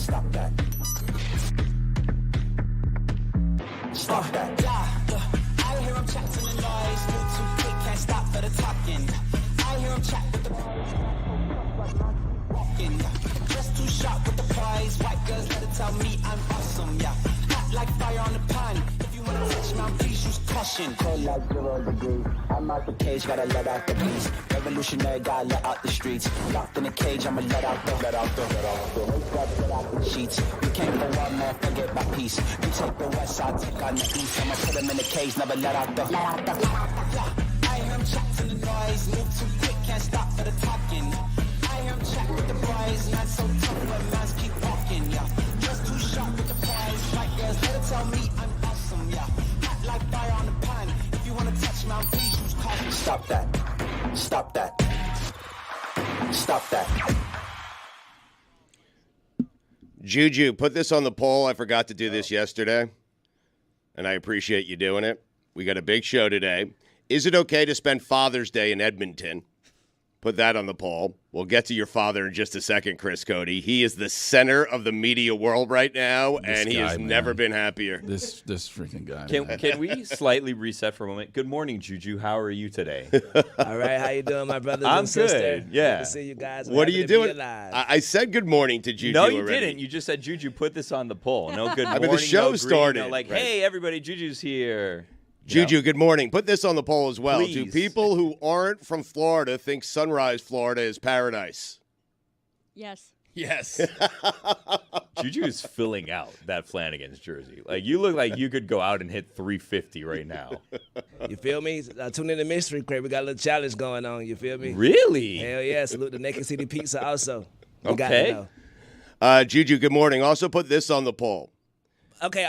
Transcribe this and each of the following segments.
Stop that. Stop that. I hear him chat to the noise. Move too quick, can't stop for the talking. I hear him chat with the walking. Just too sharp with the prize. White girls let it tell me I'm awesome. Yeah, hot like fire on the pan. If you wanna touch my please use caution. Cold like 0 degrees. I'm out the cage, gotta let out the beast. Revolutionary, gotta let out the streets. Locked in a cage, I'ma let out the sheets. You came for one man, forget my peace. You take the west, I'll take on the east. I'ma put him in the cage, never let out the. I hear him chat to the noise. Move too quick, can't stop for the talking. I hear him chat with the boys. Man so tough when mans keep walking. Yeah, just too sharp with the prize. White girls, let it tell me I'm awesome. Yeah, hot like fire on the pan. If you wanna touch my please use caution. Stop that. Stop that. Stop that. Juju, put this on the poll. I forgot to do this yesterday, and I appreciate you doing it. We got a big show today. Is it okay to spend Father's Day in Edmonton? Put that on the poll. We'll get to your father in just a second, Chris Cody. He is the center of the media world right now, and he has never been happier. This freaking guy. Can we slightly reset for a moment? Good morning, Juju. How are you today? All right, how you doing, my brothers I'm and sisters? good. Yeah. Good to see you guys. What are you doing? I said good morning to Juju. No, you already. didn't. You just said, Juju, put this on the poll. No good morning. I mean, the show no green, started. No, like, Right. hey, everybody, Juju's here. Juju, good morning. Put this on the poll as well. Please. Do people who aren't from Florida think Sunrise, Florida is paradise? Yes. Yes. Juju is filling out that Flanagan's jersey. Like, you look like you could go out and hit 350 right now. You feel me? Tune in to Mystery Crate. We got a little challenge going on. You feel me? Really? Hell yeah. Salute the Naked City Pizza also. We got Okay. it, though. Juju, good morning. Also put this on the poll. Okay,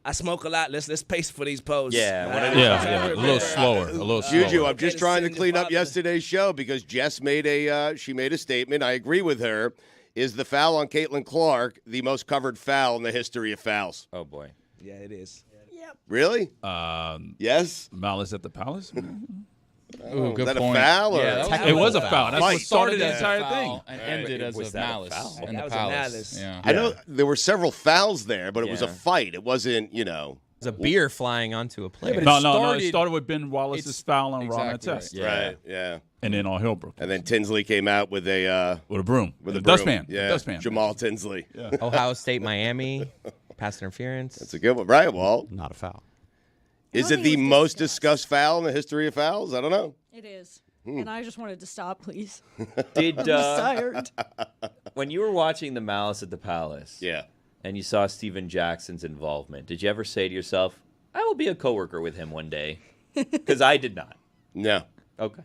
I smoke a lot. Let's pace for these polls. Yeah, a little slower. Juju, I'm just trying to sing the clean up father. yesterday's show because Jess made a statement. I agree with her. Is the foul on Caitlin Clark the most covered foul in the history of fouls? Oh, boy. Yeah, it is. Really? Yes? Malice at the Palace? Ooh, good Is that point. a foul? Or? Yeah, It was a foul. That's what started the entire foul thing. and ended as Was a that a malice foul? in That the was a Palace. malice. Yeah. I know there were several fouls there, but it was a Yeah. fight. It wasn't, It was a beer flying onto a player. No. It started with Ben Wallace's foul on Ron exactly Artest. Yeah. Right, yeah. And then all hell broke. And then Tinsley came out with a broom. with a dustpan. Yeah, Dustpan. Jamal Tinsley. Yeah. Ohio State, Miami, pass interference. That's a good one, right, Walt? Not a foul. Is don't it think the it was most discussed. discussed foul in the history of fouls? I don't know. It is. And I just wanted to stop, please. Did I'm just tired. when you were watching the Malice at the Palace Yeah. and you saw Steven Jackson's involvement, did you ever say to yourself, I will be a coworker with him one day? Because I did not. No. Okay.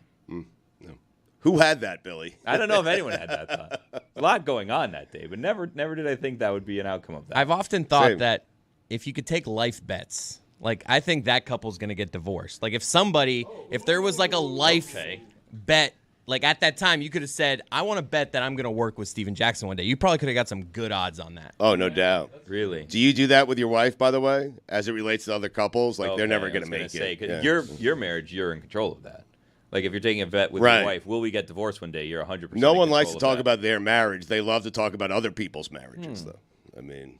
Who had that, Billy? I don't know if anyone had that thought. A lot going on that day, but never did I think that would be an outcome of that. I've often thought Same. that if you could take life bets, like I think that couple's going to get divorced. Like if there was like a life bet, like at that time you could have said, I want to bet that I'm going to work with Steven Jackson one day. You probably could have got some good odds on that. Oh, no doubt. Really? Do you do that with your wife, by the way, as it relates to other couples? Like, they're never going to make it. 'Cause Yeah. your marriage, you're in control of that. Like, if you're taking a bet with Right. your wife, will we get divorced one day? You're 100% No in one likes to control talk of that. about their marriage. They love to talk about other people's marriages, though. I mean,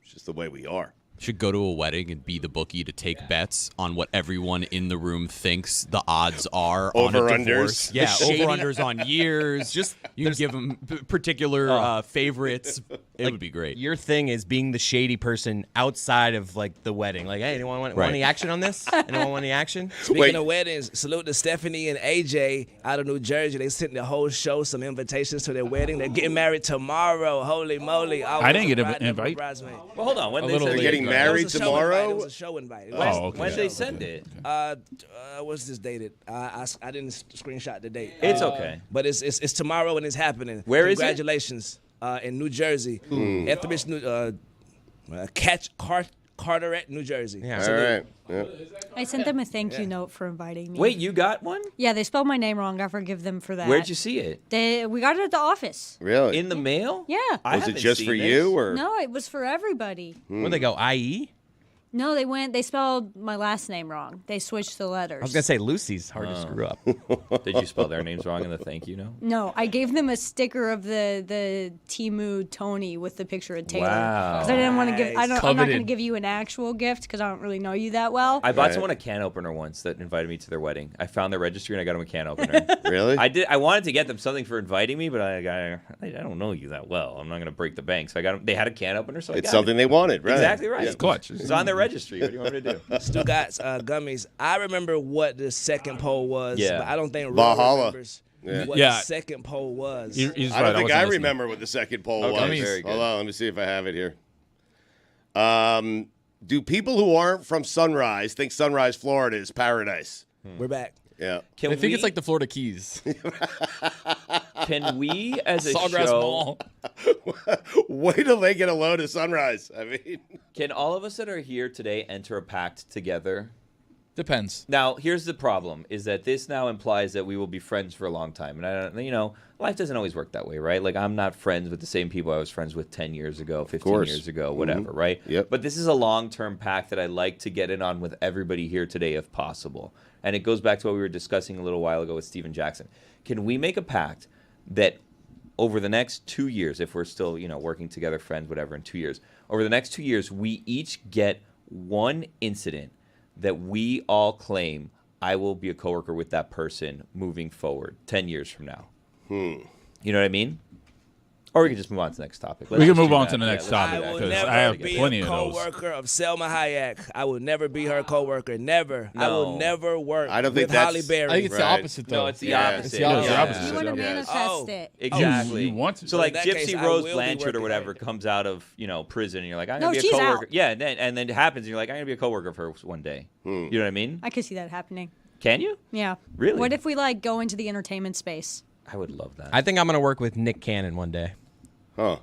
it's just the way we are. Should go to a wedding and be the bookie to take bets on what everyone in the room thinks the odds are on a Over-unders. divorce. Yeah, Shady. over-unders on years. Just you can give them particular favorites. It would be great. Your thing is being the shady person outside of like the wedding. Like, hey, anyone want any action on this? Anyone want any action? Speaking of weddings, salute to Stephanie and AJ out of New Jersey. They sent the whole show some invitations to their wedding. They're getting married tomorrow. Holy moly. I didn't get an invite. Bridesmaid. Well, hold on. When A they little send They're late. getting it, married It was a show invite. It tomorrow? was a show invite. when they send it, What's this dated? I didn't screenshot the date. it's okay. But it's tomorrow and it's happening. Where is it? Congratulations. In New Jersey. Etheridge, Carteret, New Jersey. Yeah. All right. Yeah. I sent them a thank you note for inviting me. Wait, you got one? Yeah, they spelled my name wrong. I forgive them for that. Where'd you see it? We got it at the office. Really? In the mail? Yeah. I Was it haven't just seen for this. you? Or? No, it was for everybody. Where they go? IE? No, they spelled my last name wrong. They switched the letters. I was gonna say Lucy's hard to screw up. Did you spell their names wrong in the thank you note? No, I gave them a sticker of the Timu Tony with the picture of Taylor. Wow. Because I didn't want to give. I'm not going to Coveted. give you an actual gift because I don't really know you that well. I bought someone a can opener once that invited me to their wedding. I found their registry and I got them a can opener. Really? I wanted to get them something for inviting me, but I don't know you that well. I'm not going to break the bank. So I got them. They had a can opener, so I It's got something it. they wanted, right? Exactly right. Yeah. Clutch. It's on their registry. What do you want me to do? Stugotz gummies. I remember what the second poll was, Yeah. but I don't think Ro Valhalla. remembers what Yeah. the second poll was. He's I right, don't think wasn't I listening. remember what the second poll was. Okay, very good. Hold on, let me see if I have it here. Do people who aren't from Sunrise think Sunrise, Florida is paradise? We're back. Yeah. I think it's like the Florida Keys. Can we, as a Sawgrass show, Mall. Wait till they get a load of Sunrise. I mean, can all of us that are here today enter a pact together? Depends. Now, here's the problem: is that this now implies that we will be friends for a long time, and I don't, life doesn't always work that way, right? Like, I'm not friends with the same people I was friends with 10 years ago, 15 years ago, whatever, right? Yep. But this is a long-term pact that I like to get in on with everybody here today, if possible. And it goes back to what we were discussing a little while ago with Steven Jackson. Can we make a pact that over the next 2 years, if we're still, working together, friends, whatever, in 2 years, over the next 2 years, we each get one incident that we all claim I will be a coworker with that person moving forward 10 years from now. You know what I mean? Or we can just move on to the next topic. We can Let's move do on that. to the next let's do topic, I that. will because never I have be plenty a of those. co-worker of Selma Hayek. I will never be her co-worker. Never. I will No. never work I don't think with Holly that's- Berry. I think it's the Right. opposite, though. No, it's the Yeah. opposite. It's the opposite. Yeah, it's the You want to opposite. manifest Oh. it. Exactly. You want to. So, like, in that Gypsy case, I Rose will be Blanchard or working whatever right. comes out of, prison, and you're like, I'm No, going to be a she's coworker. out. Yeah, and then it happens, and you're like, I'm going to be a coworker of hers one day. You know what I mean? I could see that happening. Can you? Yeah. Really? What if we go into the entertainment space? I would love that. I think I'm gonna work with Nick Cannon one day. Huh.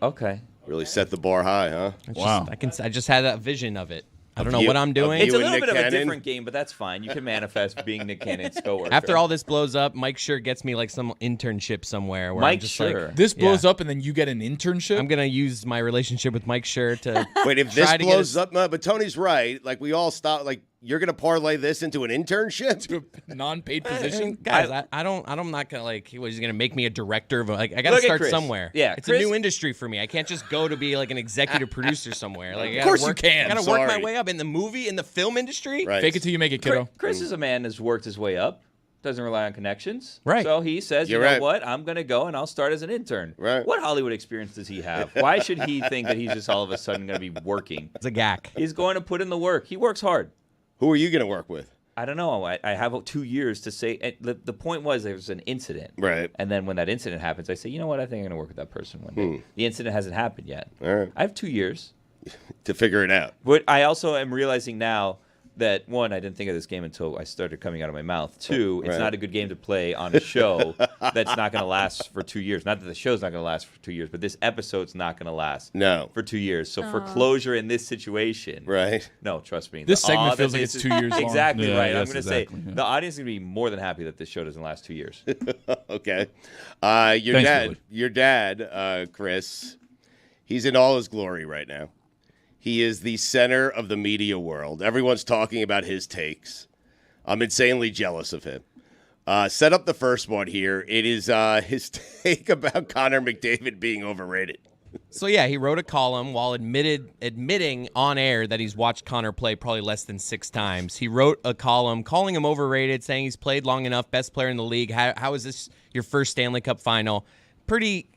Okay. Really set the bar high, huh? It's Wow. Just, I just had that vision of it. I don't know you- what I'm doing. of It's you a and little Nick bit of a Cannon? different game, but that's fine. You can manifest being Nick Cannon's coworker. After all this blows up, Mike Schur gets me like some internship somewhere. Where Mike I'm just Schur. like, This blows Yeah. up, and then you get an internship. I'm gonna use my relationship with Mike Schur to. Wait, if this try to get blows us- up, no, but Tony's right. Like, we all stop. Like, you're going to parlay this into an internship? to a non-paid position. Guys, I'm not gonna he's gonna make me a director of I gotta Look at start Chris. somewhere. Yeah, it's Chris- a new industry for me. I can't just go to be like an executive producer somewhere. Like, I gotta course you work, can. I gotta work my Sorry. way up in the film industry. Right. Fake it till you make it, kiddo. Chris is a man that's worked his way up, doesn't rely on connections. Right. So he says, You're you know right. what? I'm going to go and I'll start as an intern. Right. What Hollywood experience does he have? Why should he think that he's just all of a sudden going to be working? It's a gack. He's going to put in the work. He works hard. Who are you going to work with? I don't know. I have 2 years to say. The point was there was an incident. Right. And then when that incident happens, I say, you know what? I think I'm going to work with that person one day. The incident hasn't happened yet. All right. I have 2 years. To figure it out. But I also am realizing now that, one, I didn't think of this game until I started coming out of my mouth. Two, it's Right. not a good game to play on a show that's not going to last for 2 years. Not that the show's not going to last for 2 years, but this episode's not going to last No. for 2 years. So for closure in this situation, Right. no, trust me. This the segment awe feels that like this it's is- 2 years long. Exactly Yeah, right. I'm yes, going to say exactly, yeah. the audience is going to be more than happy that this show doesn't last 2 years. Okay. Thanks, Your dad, Chris, he's in all his glory right now. He is the center of the media world. Everyone's talking about his takes. I'm insanely jealous of him. Set up the first one here. It is his take about Connor McDavid being overrated. So yeah, he wrote a column while admitting on air that he's watched Connor play probably less than 6 times. He wrote a column calling him overrated, saying he's played long enough, best player in the league. How is this your first Stanley Cup final? Pretty,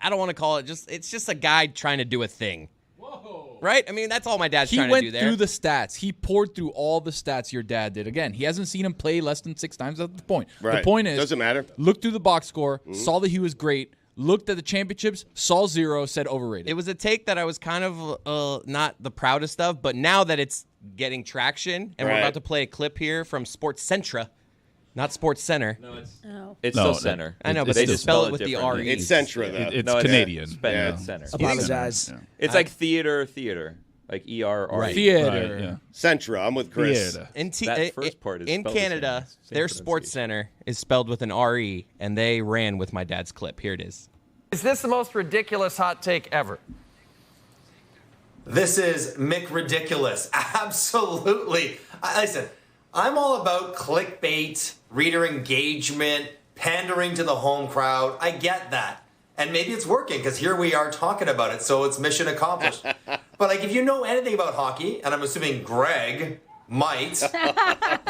I don't want to call it it's just a guy trying to do a thing. Whoa. Right? I mean, that's all my dad's He trying went to do there. through the stats. He poured through all the stats your dad did. Again, he hasn't seen him play less than 6 times. That's the point. Right. The point is, Doesn't matter. Looked through the box score, saw that he was great, looked at the championships, saw 0, said overrated. It was a take that I was kind of not the proudest of, but now that it's getting traction, and we're Right. about to play a clip here from Sports Centra, not Sports Center. It's No, still that- center. I know, but they they just spell it with the differently. R-E. It's Centra, though. It's No, Canadian. Spend Yeah. it center. Apologize. Yeah. It's like theater, like ERR. Theater. Right, yeah. Centra. I'm with Chris. Theater. That first part is in spelled the same. Canada, Same their Sports Center is spelled with an R-E, and they ran with my dad's clip. Here it is. Is this the most ridiculous hot take ever? This is Mick Ridiculous. Absolutely. Listen, I'm all about clickbait, reader engagement, pandering to the home crowd. I get that. And maybe it's working because here we are talking about it, so it's mission accomplished. But like, if you know anything about hockey, and I'm assuming Greg might,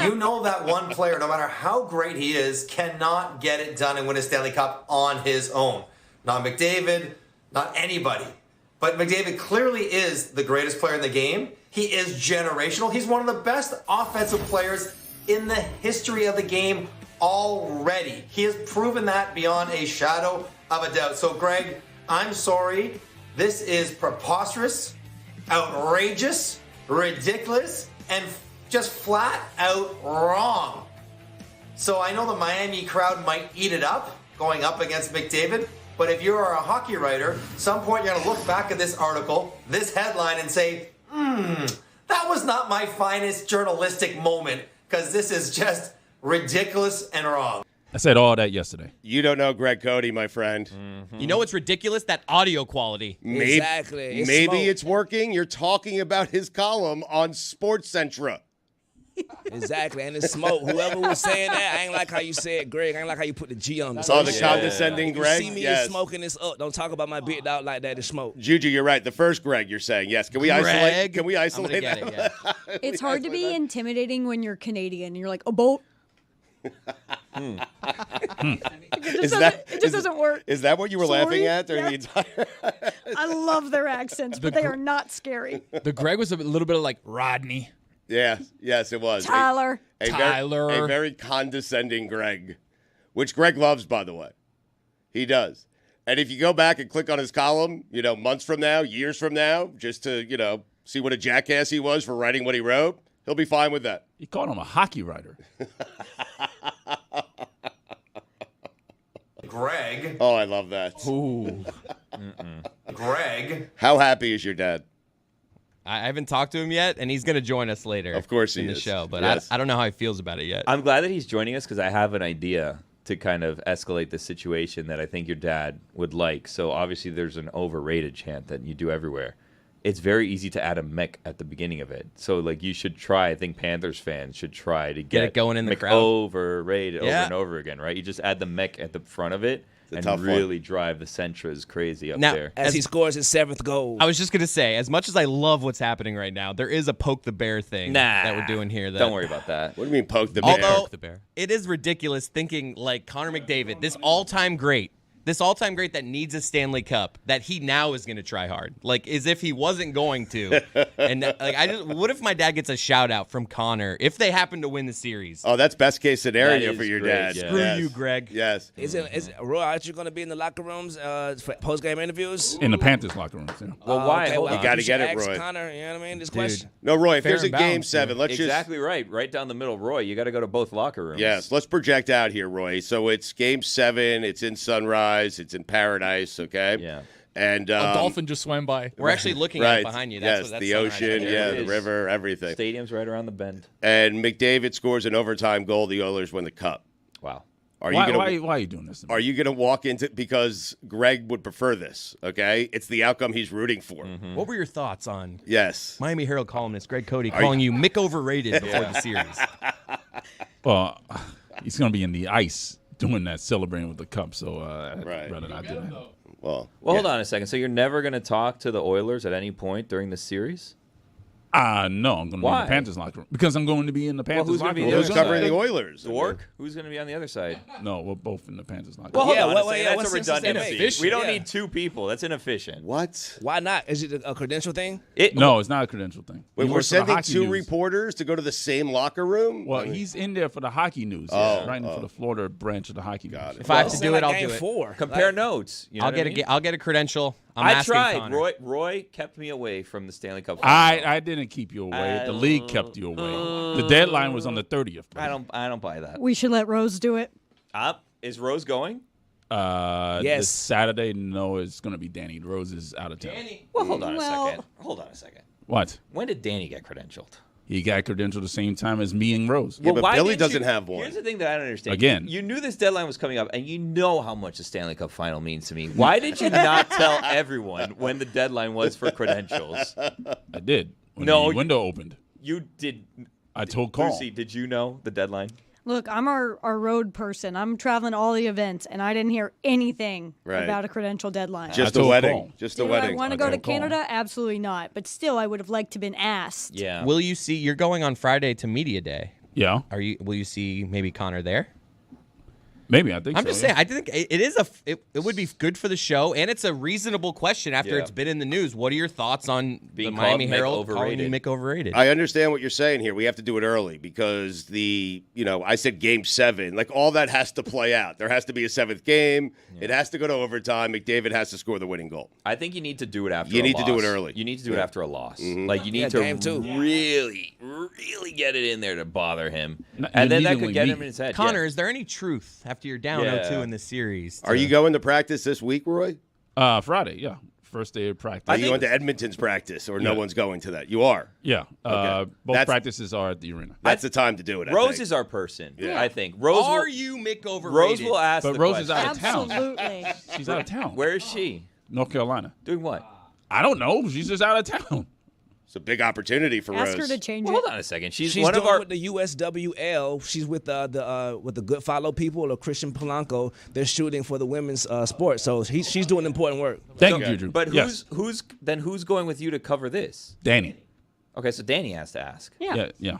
you know that one player, no matter how great he is, cannot get it done and win a Stanley Cup on his own. Not McDavid, not anybody. But McDavid clearly is the greatest player in the game. He is generational. He's one of the best offensive players in the history of the game already. He has proven that beyond a shadow of a doubt. So, Greg, I'm sorry. This is preposterous, outrageous, ridiculous, and just flat out wrong. So I know the Miami crowd might eat it up going up against McDavid, but if you are a hockey writer, some point you're going to look back at this article, this headline, and say, that was not my finest journalistic moment, because this is just ridiculous and wrong. I said all that yesterday. You don't know Greg Cody, my friend. You know what's ridiculous? That audio quality. Exactly. Maybe it's working. You're talking about his column on SportsCentra. Exactly, and it's smoke. Whoever was saying that, I ain't like how you said, Greg. I ain't like how you put the G on it. Oh, the condescending Greg? You see me Yes. smoking this up. Don't talk about my big dog like that. It's smoke. Juju, you're right. The first Greg, you're saying. Yes. Can we isolate? Can we isolate I'm gonna that? get it, It's hard to be intimidating when you're Canadian and you're like, a boat. It just doesn't work. Is that what you were laughing at during the entire? I love their accents, but they are not scary. The Greg was a little bit of like Rodney. Yes, it was. Tyler. A very condescending Greg, which Greg loves, by the way. He does. And if you go back and click on his column, months from now, years from now, just to, see what a jackass he was for writing what he wrote, he'll be fine with that. He called him a hockey writer. Greg. Oh, I love that. Ooh. Greg. How happy is your dad? I haven't talked to him yet, and he's going to join us later. Of course he in the is. show, but Yes. I don't know how he feels about it yet. I'm glad that he's joining us because I have an idea to kind of escalate the situation that I think your dad would like. So obviously there's an overrated chant that you do everywhere. It's very easy to add a mech at the beginning of it. So you should try, I think Panthers fans should try to get it going in the crowd. Overrated over and over again, right? You just add the mech at the front of it and really drive the Centras crazy up there. As he scores his 7th goal. I was just going to say, as much as I love what's happening right now, there is a poke the bear thing that we're doing here. Don't worry about that. What do you mean poke the bear? Although it is ridiculous thinking like Connor McDavid, this all-time great that needs a Stanley Cup, that he now is going to try hard, as if he wasn't going to. And what if my dad gets a shout out from Connor if they happen to win the series? Oh, that's best case scenario for your great, dad. yeah. Screw you, Greg. Yes. Is Roy, aren't you going to be in the locker rooms for post-game interviews? In the Panthers locker rooms. Yeah. Well, why? Okay, Hold on. You got to should get it, ask Roy. Connor, you know what I mean? This Dude. question. No, Roy, if Fair there's a and game balanced, 7, let's Exactly right down the middle. Roy, you got to go to both locker rooms. Yes, let's project out here, Roy. So it's game 7. It's in Sunrise. It's in Paradise, okay? Yeah. And A dolphin just swam by. We're actually looking at it behind you. That's the Sunrise ocean, right there. the river, everything. Stadium's right around the bend. And McDavid scores an overtime goal. The Oilers win the cup. Wow. Why are you doing this to me? Are you going to walk into because Greg would prefer this? Okay, it's the outcome he's rooting for. What were your thoughts on Miami Herald columnist Greg Cody calling you Mick overrated before the series? Well, he's going to be in the ice doing that, celebrating with the cup. So I'd rather not do that. Well, hold on a second. So you're never going to talk to the Oilers at any point during the series? No, I'm going to be in Why? the Panthers locker room. Because I'm going to be in the Panthers who's gonna locker be room. the Who's other covering side? the Oilers? Dwork? Who's going to be on the other side? No, we're both in the Panthers locker Well, room. hold on a well, second. yeah, That's what a sense does that redundancy. make? We don't Yeah. need two people. That's inefficient. What? Why not? Is it a credential thing? No, it's not a credential thing. Wait, He we're works for the sending hockey 2 news. reporters to go to the same locker room? Well, he's in there for the hockey news. Writing for the Florida branch of the hockey news. If I have to do it, I'll do it. 4. Compare notes. You know I'll what I get mean? I'll get a credential. I'm I asking tried. Connor. Roy kept me away from the Stanley Cup final. I didn't keep you away. The league kept you away. The deadline was on the 30th. I don't buy that. We should let Rose do it. Is Rose going? Yes. This Saturday, no, it's going to be Danny. Rose is out of town. Well, hold on Well- a second. Hold on a second. What? When did Danny get credentialed? He got credentialed the same time as me and Rose. Yeah, but why Billy didn't doesn't you- have one. Here's the thing that I don't understand. Again. You knew this deadline was coming up, and you know how much the Stanley Cup final means to me. Why did you not tell everyone when the deadline was for credentials? I did. When No, the window opened. You did. I told Carl. Lucy, did you know the deadline? Look, I'm our road person. I'm traveling all the events, and I didn't hear anything Right. about a credential deadline. Just I the told wedding. Carl. Just the Do I wedding. want to go to told Carl. Canada? Absolutely not. But still, I would have liked to have been asked. Yeah. Will you see? You're going on Friday to media day. Yeah, Will you see maybe Connor there? maybe. I think I'm so, just yeah. saying. I think it would be good for the show, and it's a reasonable question after Yeah. it's been in the news. What are your thoughts on Being the Miami called Mick Herald calling you overrated. Mick overrated? I understand what you're saying here. We have to do it early because I said game 7. Like, all that has to play out. There has to be a 7th game. It has to go to overtime. McDavid has to score the winning goal. I think you need to do it after You a need to do loss. it early. You need to do it after a loss. Mm-hmm. Like, you need game to 2. really, really get it in there to bother him. Not- And then that immediately could get him leave. in his head. Connor, yeah. is there any truth after you're down Yeah. 0-2 in the series? Are you going to practice this week, Roy? Friday, yeah. First day of practice. Are you going to Edmonton's practice, or no Yeah. one's going to that? You are. Yeah. Okay. Both That's- practices are at the arena. That's the time to do it. I Rose think. is our person, Yeah. I think. Rose Are will, you Mick overrated? Rose will ask But the Rose is question. out of town. Absolutely. She's out of town. Where is she? North Carolina. Doing what? I don't know. She's just out of town. It's a big opportunity for Ask Rose. her to change Well, it. hold on a second. She's She's one doing of our. with the USWL. She's with the Good Follow people or Christian Polanco. They're shooting for the women's sport. So she's doing important work. Thank you, Juju. But Yes. who's going with you to cover this? Danny. Okay, so Danny has to ask. Yeah. Yeah.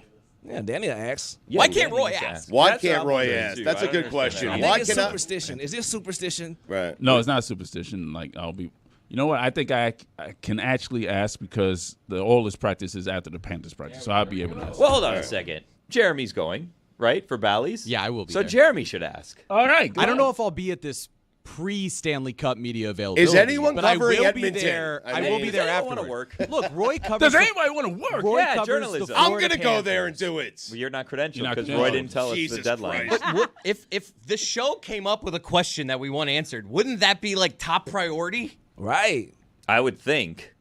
Yeah, Danny asks. Yeah, Why can't Danny Roy needs to ask? Why That's what can't I'm Roy wondering, ask? too. That's I a don't good understand question. that. I Why think it's cannot- superstition. Is this superstition? Right. No, it's not a superstition. Like, I'll be. You know what? I think I can actually ask because the Oilers practice is after the Panthers practice, so I'll be able to ask. Well, hold on a second. Jeremy's going, right, for Bally's? Yeah, I will be So there. Jeremy should ask. All right. I don't know if I'll be at this pre-Stanley Cup media availability. Is anyone but covering I will be Edmonton? there. I I will mean- be Does there anyone wanna afterwards. work? Look, Roy covers. Does the- anybody want to work? Roy Yeah, covers journalism. the I'm Florida going to go there and Panthers. do it. Well, you're not credentialed You're not because credentialed. Roy didn't tell us Jesus the deadline. Christ. But if the show came up with a question that we want answered, wouldn't that be like top priority? Right. I would think.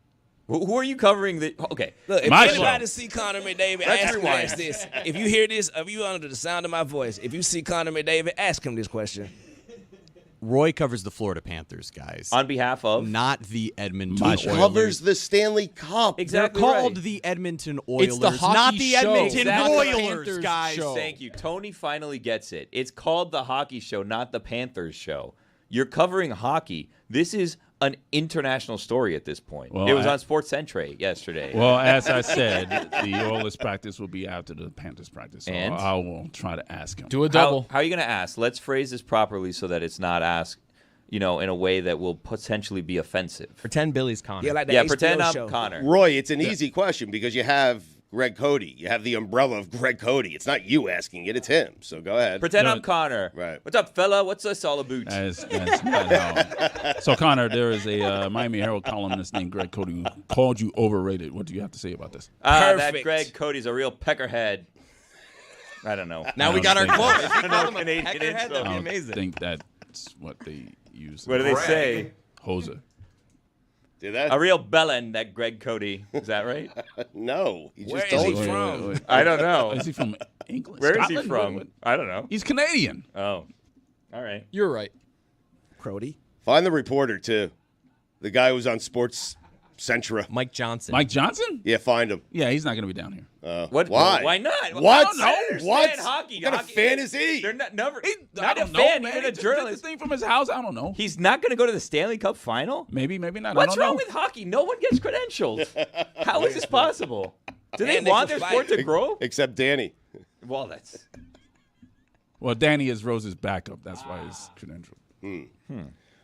Who are you covering? Okay. Look, if My anybody show. see Connor McDavid, Let's ask him rewind. ask this. If you hear this, if you under the sound of my voice, if you see Connor McDavid, ask him this question. Roy covers the Florida Panthers, guys. On behalf of? Not the Edmonton My Oilers. show. Covers the Stanley Cup. They're Exactly called right. the Edmonton Oilers, It's the hockey not the show. Edmonton Exactly. Oilers, Panthers guys. show. Thank you. Tony finally gets it. It's called the hockey show, not the Panthers show. You're covering hockey. This is an international story at this point. Well, it was on Sports Centre yesterday. Well, as I said, the Oilers practice will be after the Panthers practice, so And? I will try to ask him. Do a double. How are you going to ask? Let's phrase this properly so that it's not asked, in a way that will potentially be offensive. Pretend Billy's Connor. Yeah, like the Yeah, HBO pretend I'm show. Connor. Roy, it's an easy question because you have Greg Cody. You have the umbrella of Greg Cody. It's not you asking it, it's him. So go ahead. Pretend No, I'm Connor. Right. What's up, fella? What's this all about? That's not how. So, Connor, there is a Miami Herald columnist named Greg Cody who called you overrated. What do you have to say about this? That Perfect. Greg Cody's a real peckerhead. I don't know. Now I we got our don't quote. think If you call him a Canadian peckerhead, insult. that'd I be don't amazing. think that's what they use. What do they say? Hoser. Did that? A real bellend, that Greg Cody. Is that right? No. He just Where is told he you. from? I don't know. Is he from England? Where is he Scotland? from? What? I don't know. He's Canadian. Oh. All right. You're right. Crody. Find the reporter, too. The guy who was on Sports Centra. Mike Johnson. Mike Johnson? Yeah, find him. Yeah, he's not going to be down here. What? Why? Why not? What? I don't understand What? hockey. What kind of Hockey- fan is he? They're not never. I Not a don't know, fan, man. even He a just did journalist. this thing from his house. I don't know. He's not going to go to the Stanley Cup final. Maybe, maybe not. What's I don't wrong know. with hockey? No one gets credentialed. How is this possible? Do they And they want can their sport fight. to grow? Except Danny. Well, that's. Well, Danny is Rose's backup. That's why he's credentialed.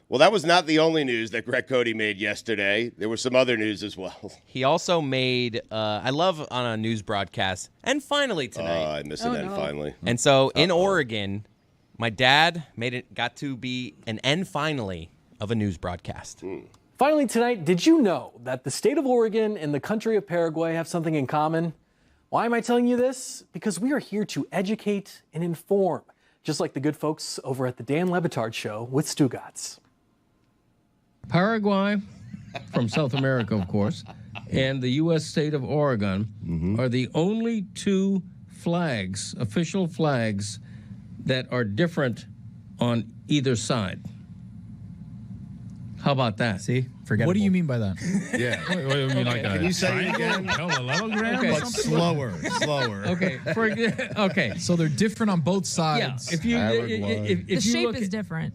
Well, that was not the only news that Greg Cody made yesterday. There was some other news as well. He also made, I love on a news broadcast, and finally tonight. I missed an end finally. And so in Oregon, my dad got to be an end finally of a news broadcast. Finally tonight, did you know that the state of Oregon and the country of Paraguay have something in common? Why am I telling you this? Because we are here to educate and inform, just like the good folks over at the Dan Le Batard Show with Stugotz. Paraguay, from South America, of course, and the U.S. state of Oregon are the only two flags, official flags, that are different on either side. How about that? See? Forget. What do you mean by that? Yeah. What do you mean like Can you say it again? Parallelogram? Okay. Or But something? slower. Okay. Okay. So they're different on both sides. Yeah. If The you shape look is at different.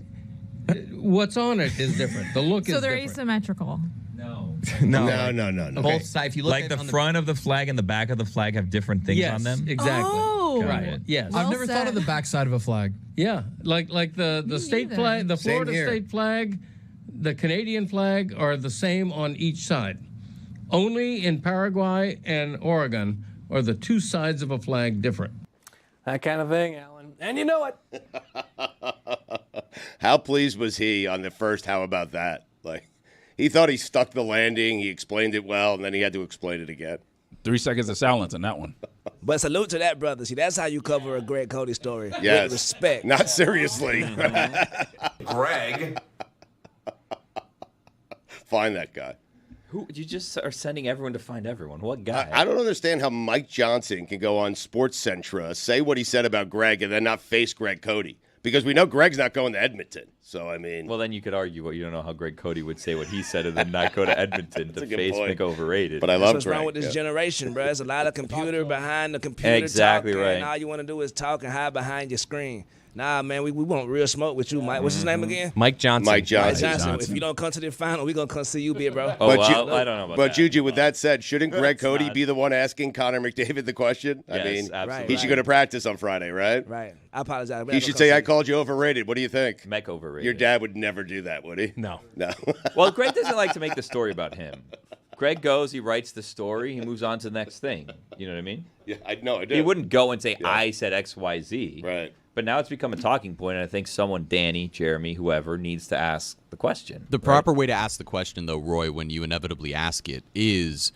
what's on it is different. The look So is they're different. asymmetrical. No. No. Both sides. If you look like at the on front of the flag and the back of the flag have different things Yes, on them. exactly. Oh, Right. Yes. I've never thought of the backside of a flag. Yeah, like the state neither. flag, the Same Florida here. state flag, the Canadian flag are the same on each side. Only in Paraguay and Oregon are the two sides of a flag different. That kind of thing, Alan. And you know it. How pleased was he on the first how about that? Like, he thought he stuck the landing, he explained it well, and then he had to explain it again. 3 seconds of silence on that one. But salute to that brother. See, that's how you cover a Greg Cody story. Yes. With respect. Not seriously. Greg. Find that guy. Who you just are sending everyone to find everyone? What guy? I don't understand how Mike Johnson can go on SportsCentra, say what he said about Greg, and then not face Greg Cody. Because we know Greg's not going to Edmonton. So, I mean. Well, then you could argue, you don't know how Greg Cody would say what he said and then not go to Edmonton to face Mick overrated. But I That's love what's Greg. wrong with this generation, bro. There's a lot of computer behind the computer. Exactly talking, right. And all you want to do is talk and hide behind your screen. Nah, man, we want real smoke with you, Mike. What's his name again? Mike Johnson. Mike Johnson. Mike Johnson. If you don't come to the final, we're going to come see you, big bro. Oh, well, I don't know about But that. Juju, with that said, shouldn't Greg Cody be the one asking Connor McDavid the question? I Yes, mean, absolutely. he should go to practice on Friday, right? Right. I apologize. He should say, I called you overrated. What do you think? Mick overrated. Your dad would never do that, would he? No. No. Well, Greg doesn't like to make the story about him. Greg goes, he writes the story, he moves on to the next thing. You know what I mean? Yeah, I know. I do. He wouldn't go and say, I said X, Y, Z. Right. But now it's become a talking point, and I think someone, Danny, Jeremy, whoever, needs to ask the question. The proper way to ask the question, though, Roy, when you inevitably ask it, is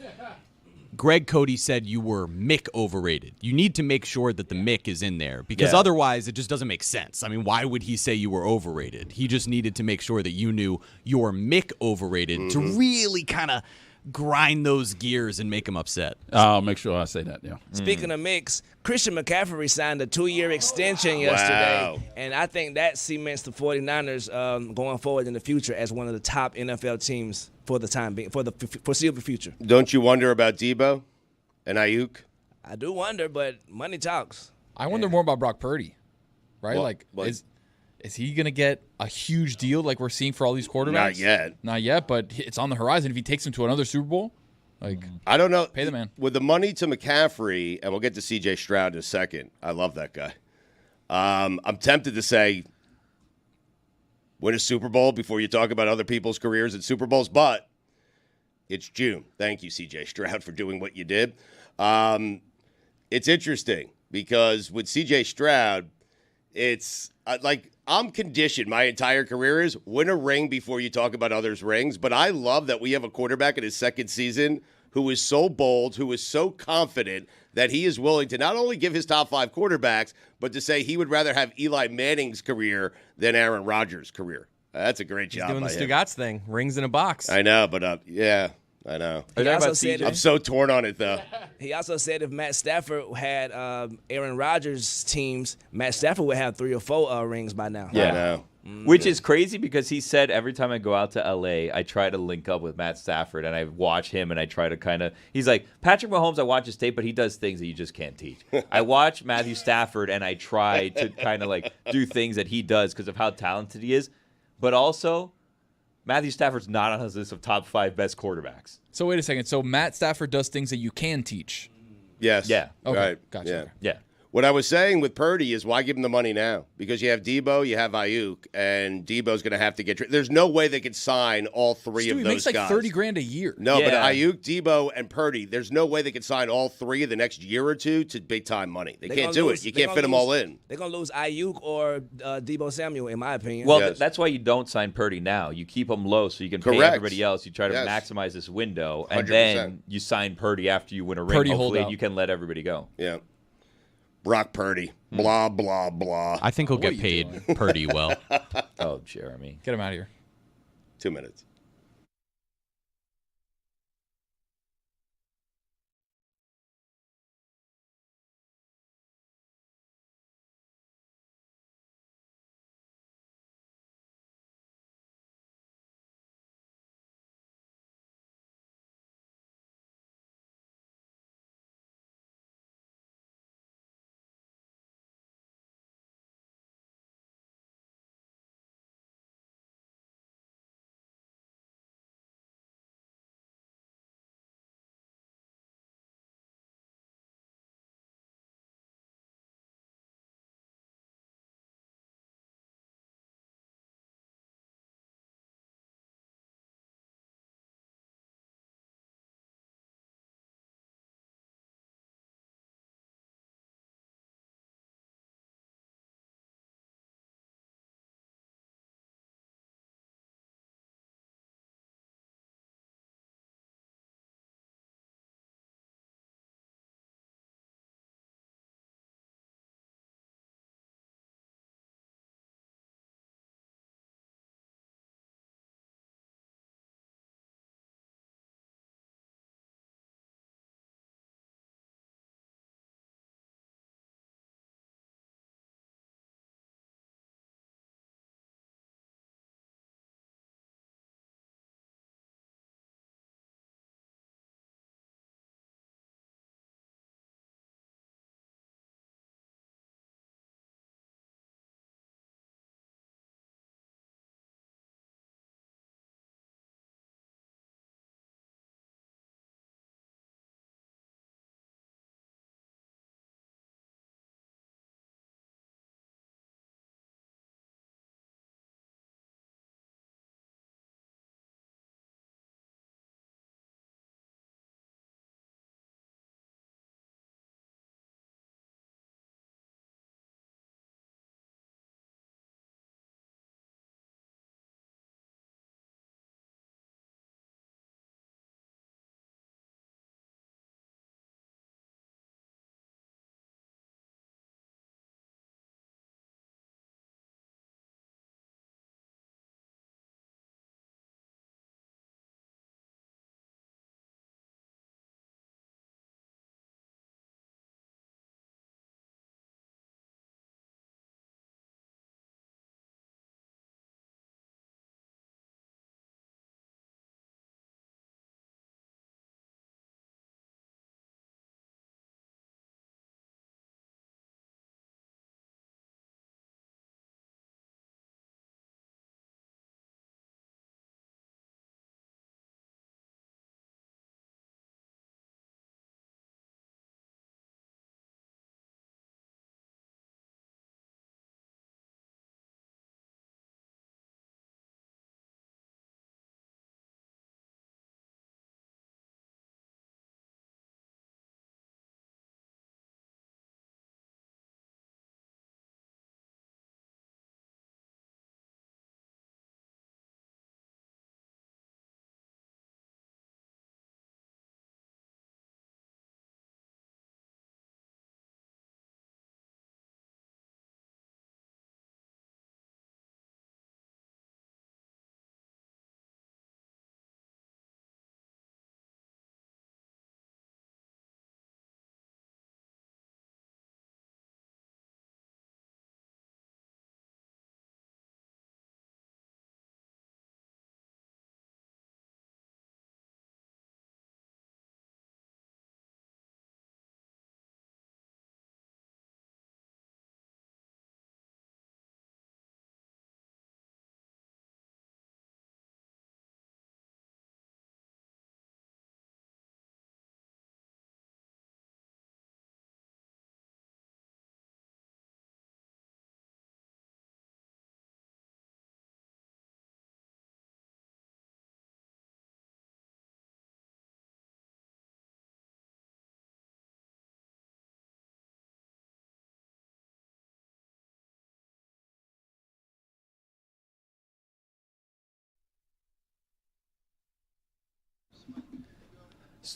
Greg Cody said you were Mick overrated. You need to make sure that the Mick is in there, because otherwise it just doesn't make sense. I mean, why would he say you were overrated? He just needed to make sure that you knew you're Mick overrated to really kind of grind those gears and make him upset. I'll make sure I say that, yeah. Speaking of mix, Christian McCaffrey signed a 2-year extension yesterday, Wow. and I think that cements the 49ers going forward in the future as one of the top NFL teams for the time being, for the foreseeable future. Don't you wonder about Debo and Ayuk? I do wonder, but money talks. I wonder more about Brock Purdy, right? What? Is he going to get a huge deal like we're seeing for all these quarterbacks? Not yet. Not yet, but it's on the horizon. If he takes him to another Super Bowl, I don't know. Pay the man. With the money to McCaffrey, and we'll get to C.J. Stroud in a second. I love that guy. I'm tempted to say win a Super Bowl before you talk about other people's careers at Super Bowls, but it's June. Thank you, C.J. Stroud, for doing what you did. It's interesting because with C.J. Stroud, it's like I'm conditioned. My entire career is win a ring before you talk about others' rings. But I love that we have a quarterback in his second season who is so bold, who is so confident that he is willing to not only give his top 5 quarterbacks, but to say he would rather have Eli Manning's career than Aaron Rodgers' career. That's a great job. He's doing the by him. Stugotz thing, rings in a box. I know, but yeah, I know. He also said I'm so torn on it, though. He also said if Matt Stafford had Aaron Rodgers' teams, Matt Stafford would have 3 or 4 rings by now. Yeah, I know. Which is crazy because he said every time I go out to L.A., I try to link up with Matt Stafford, and I watch him, and I try to kind of – he's like, Patrick Mahomes, I watch his tape, but he does things that you just can't teach. I watch Matthew Stafford, and I try to kind of like do things that he does because of how talented he is. But also, Matthew Stafford's not on his list of top 5 best quarterbacks. So wait a second. So Matt Stafford does things that you can teach. Yes. Yeah. Okay. Right. Gotcha. Yeah. Okay. Yeah. What I was saying with Purdy is why give him the money now? Because you have Debo, you have Ayuk, and Debo's going to have to get – there's no way they could sign all 3 Stu, of he those makes like guys. $30,000 a year. No, but Yeah. Ayuk, Debo, and Purdy, there's no way they could sign all 3 of the next year or 2 to big-time money. They can't do it. You can't fit them all in. They're going to lose Ayuk or Debo Samuel, in my opinion. Well, Yes. that's why you don't sign Purdy now. You keep him low so you can pay Correct. everybody else. You try to Yes. maximize this window, and 100%. then you sign Purdy after you win a ring, Purdy hopefully, holdout. and you can let everybody go. Yeah. Brock Purdy. Blah, blah, blah. I think he'll get paid pretty well. Oh, Jeremy. Get him out of here. 2 minutes.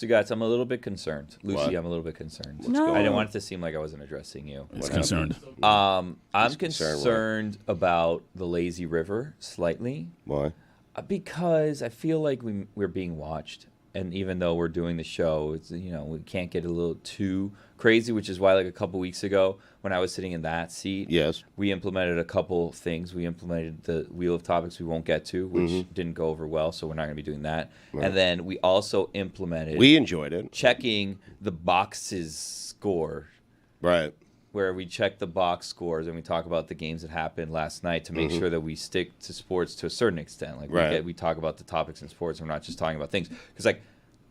Stugotz, I'm a little bit concerned. Lucy, What? I'm a little bit concerned. No. I didn't want it to seem like I wasn't addressing you. It's concerned. I'm He's concerned about the lazy river slightly. Why? Because I feel like we're being watched. And even though we're doing the show, it's, we can't get a little too crazy, which is why like a couple weeks ago when I was sitting in that seat, yes, we implemented a couple things. We implemented the wheel of topics we won't get to, which didn't go over well, so we're not going to be doing that. Right. And then we also implemented... We enjoyed it. Checking the boxes score. Right. Where we check the box scores and we talk about the games that happened last night to make sure that we stick to sports to a certain extent. Like we talk about the topics in sports and we're not just talking about things. Because like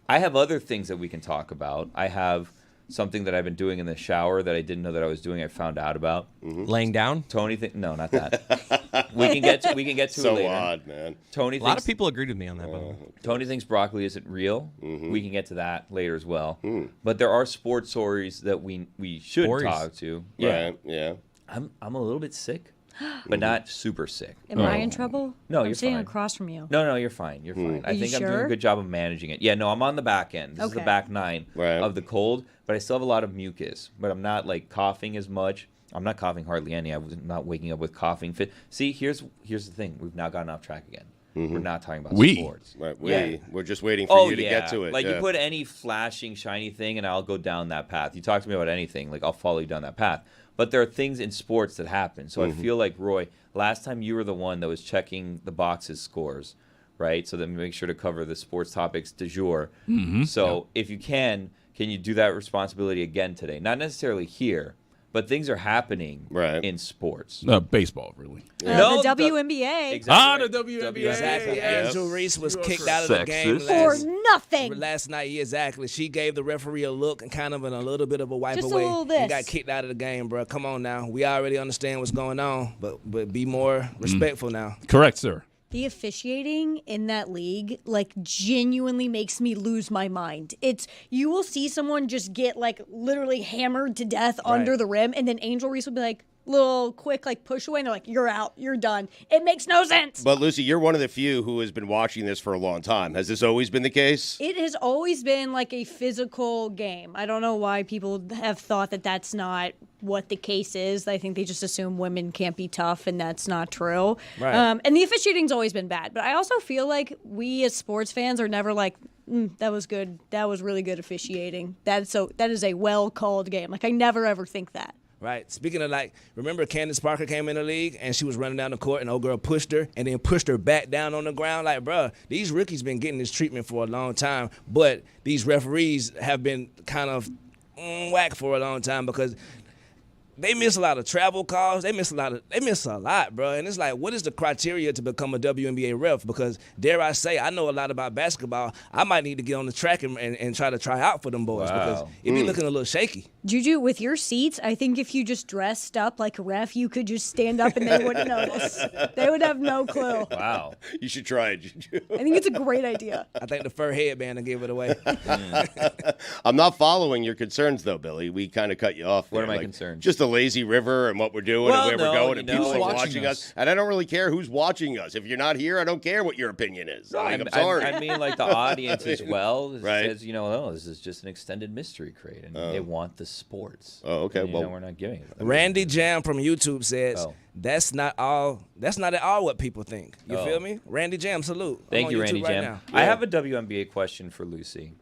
I have other things that we can talk about. I have something that I've been doing in the shower that I didn't know that I was doing. I found out about. Laying down? Tony, no, not that. we can get to so it later. Odd, man. Tony, a lot of people agreed with me on that. By the way. Tony thinks broccoli isn't real. We can get to that later as well. But there are sports stories that we should talk to. Yeah, right. Yeah. I'm a little bit sick, but not super sick. Am I in trouble? No, I'm you're sitting fine. across from you. No, you're fine. You're fine. I Are you think I'm doing sure? a good job of managing it. Yeah, no, I'm on the back end. This is the Okay. back nine of the cold, but I still have a lot of mucus. But I'm not like coughing as much. I'm not coughing hardly any. I'm not waking up with coughing fit. See, here's the thing. We've now gotten off track again. We're not talking about sports. Right. Yeah. We're just waiting for you to get to it. Like yeah. you put any flashing, shiny thing, and I'll go down that path. You talk to me about anything, like I'll follow you down that path. But there are things in sports that happen. So I feel like, Roy, last time you were the one that was checking the boxes scores, right? So then make sure to cover the sports topics du jour. So if you can you do that responsibility again today? Not necessarily here, but things are happening in sports. Baseball, really. The WNBA. Exactly. The WNBA. Exactly. Angel Reese was kicked out of the game For nothing. last night. Exactly. She gave the referee a look and kind of a little bit of a wipe Just a away. little And this. got kicked out of the game, bro. Come on now. We already understand what's going on, but be more respectful now. Correct, sir. The officiating in that league, like, genuinely makes me lose my mind. You will see someone just get, like, literally hammered to death under the rim, and then Angel Reese will be like, little quick, like, push away, and they're like, you're out, you're done. It makes no sense. But, Lucy, you're one of the few who has been watching this for a long time. Has this always been the case? It has always been, like, a physical game. I don't know why people have thought that that's not what the case is. I think they just assume women can't be tough, and that's not true. Right. And the officiating's always been bad. But I also feel like we as sports fans are never like, that was good. That was really good officiating. That is a well-called game. Like, I never, ever think that. Right. Speaking of, like, remember Candace Parker came in the league and she was running down the court and old girl pushed her and then pushed her back down on the ground. Like, bruh, these rookies been getting this treatment for a long time, but these referees have been kind of whack for a long time because they miss a lot of travel calls. They miss a lot, bro. And it's like, what is the criteria to become a WNBA ref? Because dare I say, I know a lot about basketball. I might need to get on the track and try out for them boys because it be looking a little shaky. Juju, with your seats, I think if you just dressed up like a ref, you could just stand up and they wouldn't notice. They would have no clue. Wow. You should try it, Juju. I think it's a great idea. I think the fur headband will give it away. I'm not following your concerns, though, Billy. We kind of cut you off. What there. are my concerns? Just the lazy river and what we're doing Well, and where we're going and you know, people are who's watching us. And I don't really care who's watching us. If you're not here, I don't care what your opinion is. I'm sorry. I mean, like the audience as well Right. says, this is just an extended mystery crate, and they want the sports. Oh, okay. And, Well, we're not giving it. Randy Jam from YouTube says that's not at all what people think. You Oh. feel me? Randy Jam, salute. I'm Thank on you, YouTube Randy right Jam. now. I have a WNBA question for Lucy.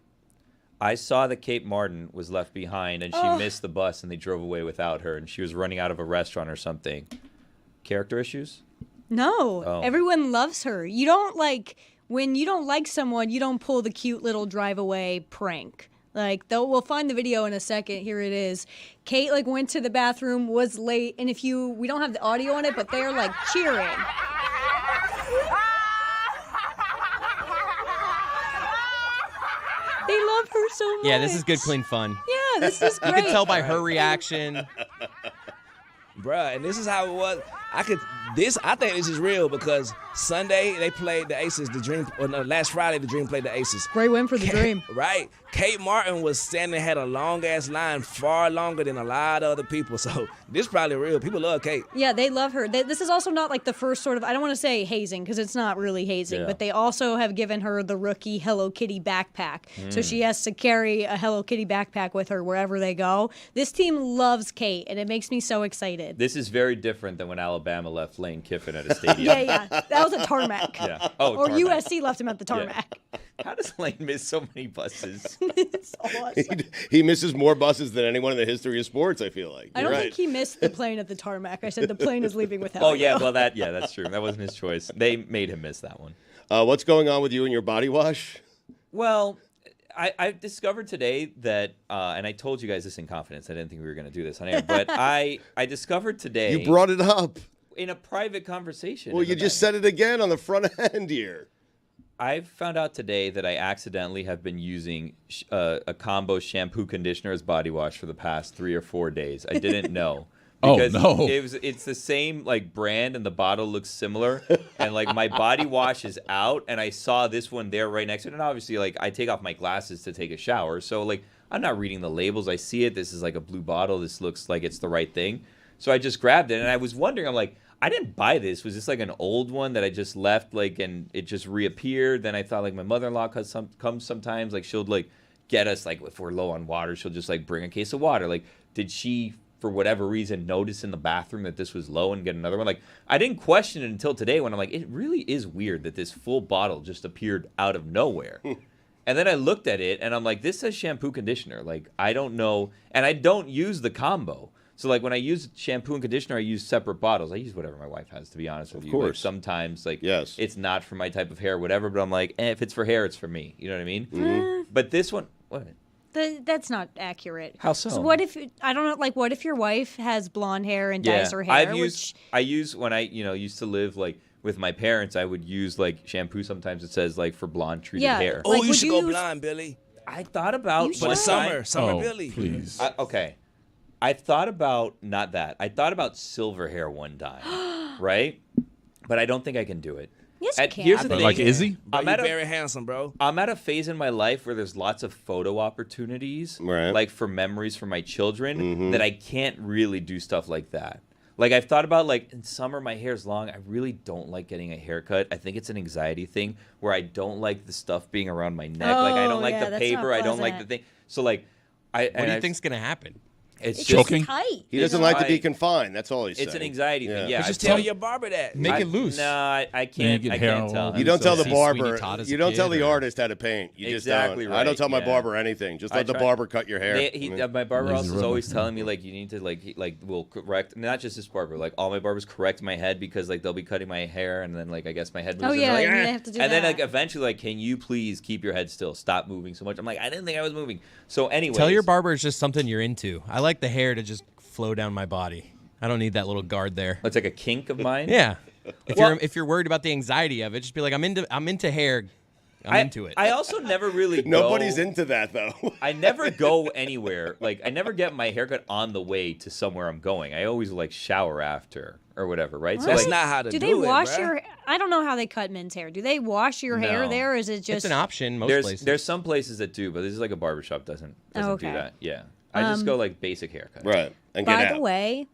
I saw that Kate Martin was left behind and she missed the bus and they drove away without her and she was running out of a restaurant or something. Character issues? No, Oh. everyone loves her. You don't when you don't like someone, you don't pull the cute little drive away prank. Like, we'll find the video in a second. Here it is. Kate went to the bathroom, was late, and we don't have the audio on it, but they're cheering. They love her so much. Yeah, this is good, clean fun. Yeah, this is great. You can tell by her reaction. Bruh, and this is how it was. I think this is real because Sunday, they played the Aces. Last Friday, the Dream played the Aces. Great win for the Dream. Right. Kate Martin was standing, had a long-ass line, far longer than a lot of other people. So this probably real. People love Kate. Yeah, they love her. This is also not like the first sort of, I don't want to say hazing because it's not really hazing, but they also have given her the rookie Hello Kitty backpack. So she has to carry a Hello Kitty backpack with her wherever they go. This team loves Kate, and it makes me so excited. This is very different than when Alabama left Lane Kiffin at a stadium. Yeah. That was a tarmac. Yeah. Oh, or tarmac. USC left him at the tarmac. Yeah. How does Lane miss so many buses? It's awesome. He misses more buses than anyone in the history of sports, I feel like. I don't think he missed the plane at the tarmac. I said the plane is leaving with him. Oh, yeah, well, that's true. That wasn't his choice. They made him miss that one. What's going on with you and your body wash? Well, I discovered today that, and I told you guys this in confidence. I didn't think we were going to do this on air, but I discovered today. You brought it up. In a private conversation. Well, you just said it again on the front end here. I found out today that I accidentally have been using a combo shampoo conditioner as body wash for the past 3 or 4 days. I didn't know. Because it's the same like brand and the bottle looks similar. And like my body wash is out and I saw this one there right next to it. And obviously like I take off my glasses to take a shower. So like I'm not reading the labels. I see it. This is like a blue bottle. This looks like it's the right thing. So I just grabbed it and I was wondering, I'm like, I didn't buy this. Was this like an old one that I just left like and it just reappeared? Then I thought like my mother-in-law comes sometimes, like she'll like get us like if we're low on water, she'll just like bring a case of water. Like did she for whatever reason notice in the bathroom that this was low and get another one? Like I didn't question it until today when I'm like, it really is weird that this full bottle just appeared out of nowhere. And then I looked at it and I'm like, this says shampoo conditioner. Like I don't know. And I don't use the combo. So, like, when I use shampoo and conditioner, I use separate bottles. I use whatever my wife has, to be honest with you. Of course. Like, sometimes, like, it's not for my type of hair, whatever, but I'm like, if it's for hair, it's for me. You know what I mean? Mm-hmm. But this one, what? That's not accurate. How so? What if, I don't know, like, what if your wife has blonde hair and dyes her hair? I use, when I, used to live, like, with my parents, I would use, like, shampoo sometimes it says, like, for blonde treated hair. Oh, like, you should go blonde, Billy. I thought about... But summer Billy. Please. Okay. I thought about, not that. I thought about silver hair one time, right? But I don't think I can do it. Yes, you can. Here's the thing. Like Izzy? You're very handsome, bro. I'm at a phase in my life where there's lots of photo opportunities, like for memories for my children, that I can't really do stuff like that. Like I've thought about, like in summer my hair's long. I really don't like getting a haircut. I think it's an anxiety thing where I don't like the stuff being around my neck. Like I don't like the paper. I don't like the thing. So like, what do you think's gonna happen? It's choking. Tight. He doesn't like to be confined. That's all he's saying. It's an anxiety thing. Yeah. Just tell your barber that. Make it loose. No, I can't. I can't tell. You don't tell the barber. Todd as You a don't kid, tell the or- artist how to paint. You Exactly just don't. right, I don't tell my yeah. barber anything. Just let the try- barber cut your hair. My barber also is Lazy always River. telling me like you need to like will correct, not just this barber, like all my barbers correct my head because like they'll be cutting my hair and then like I guess my head moves. Oh, yeah, like, and they have to do and then that. like eventually like can you please keep your head still, stop moving so much. I'm like I didn't think I was moving. So anyway, Tell your barber it's just something you're into. I like the hair to just flow down my body. I don't need that little guard there. It's like a kink of mine. Yeah. If you're worried about the anxiety of it, just be like, I'm into hair. I'm into it. I also never really Nobody's into that though. I never go anywhere. Like I never get my haircut on the way to somewhere I'm going. I always like shower after or whatever, right? What? So That's like, not how to do Do it, they wash bruh. your? I don't know how they cut men's hair. Do they wash your hair No. there, or is it just? It's an option most places. there's some places that do, but this is like a barbershop doesn't okay. do that. Yeah. I just go like basic haircut. Right. And get By out. the way,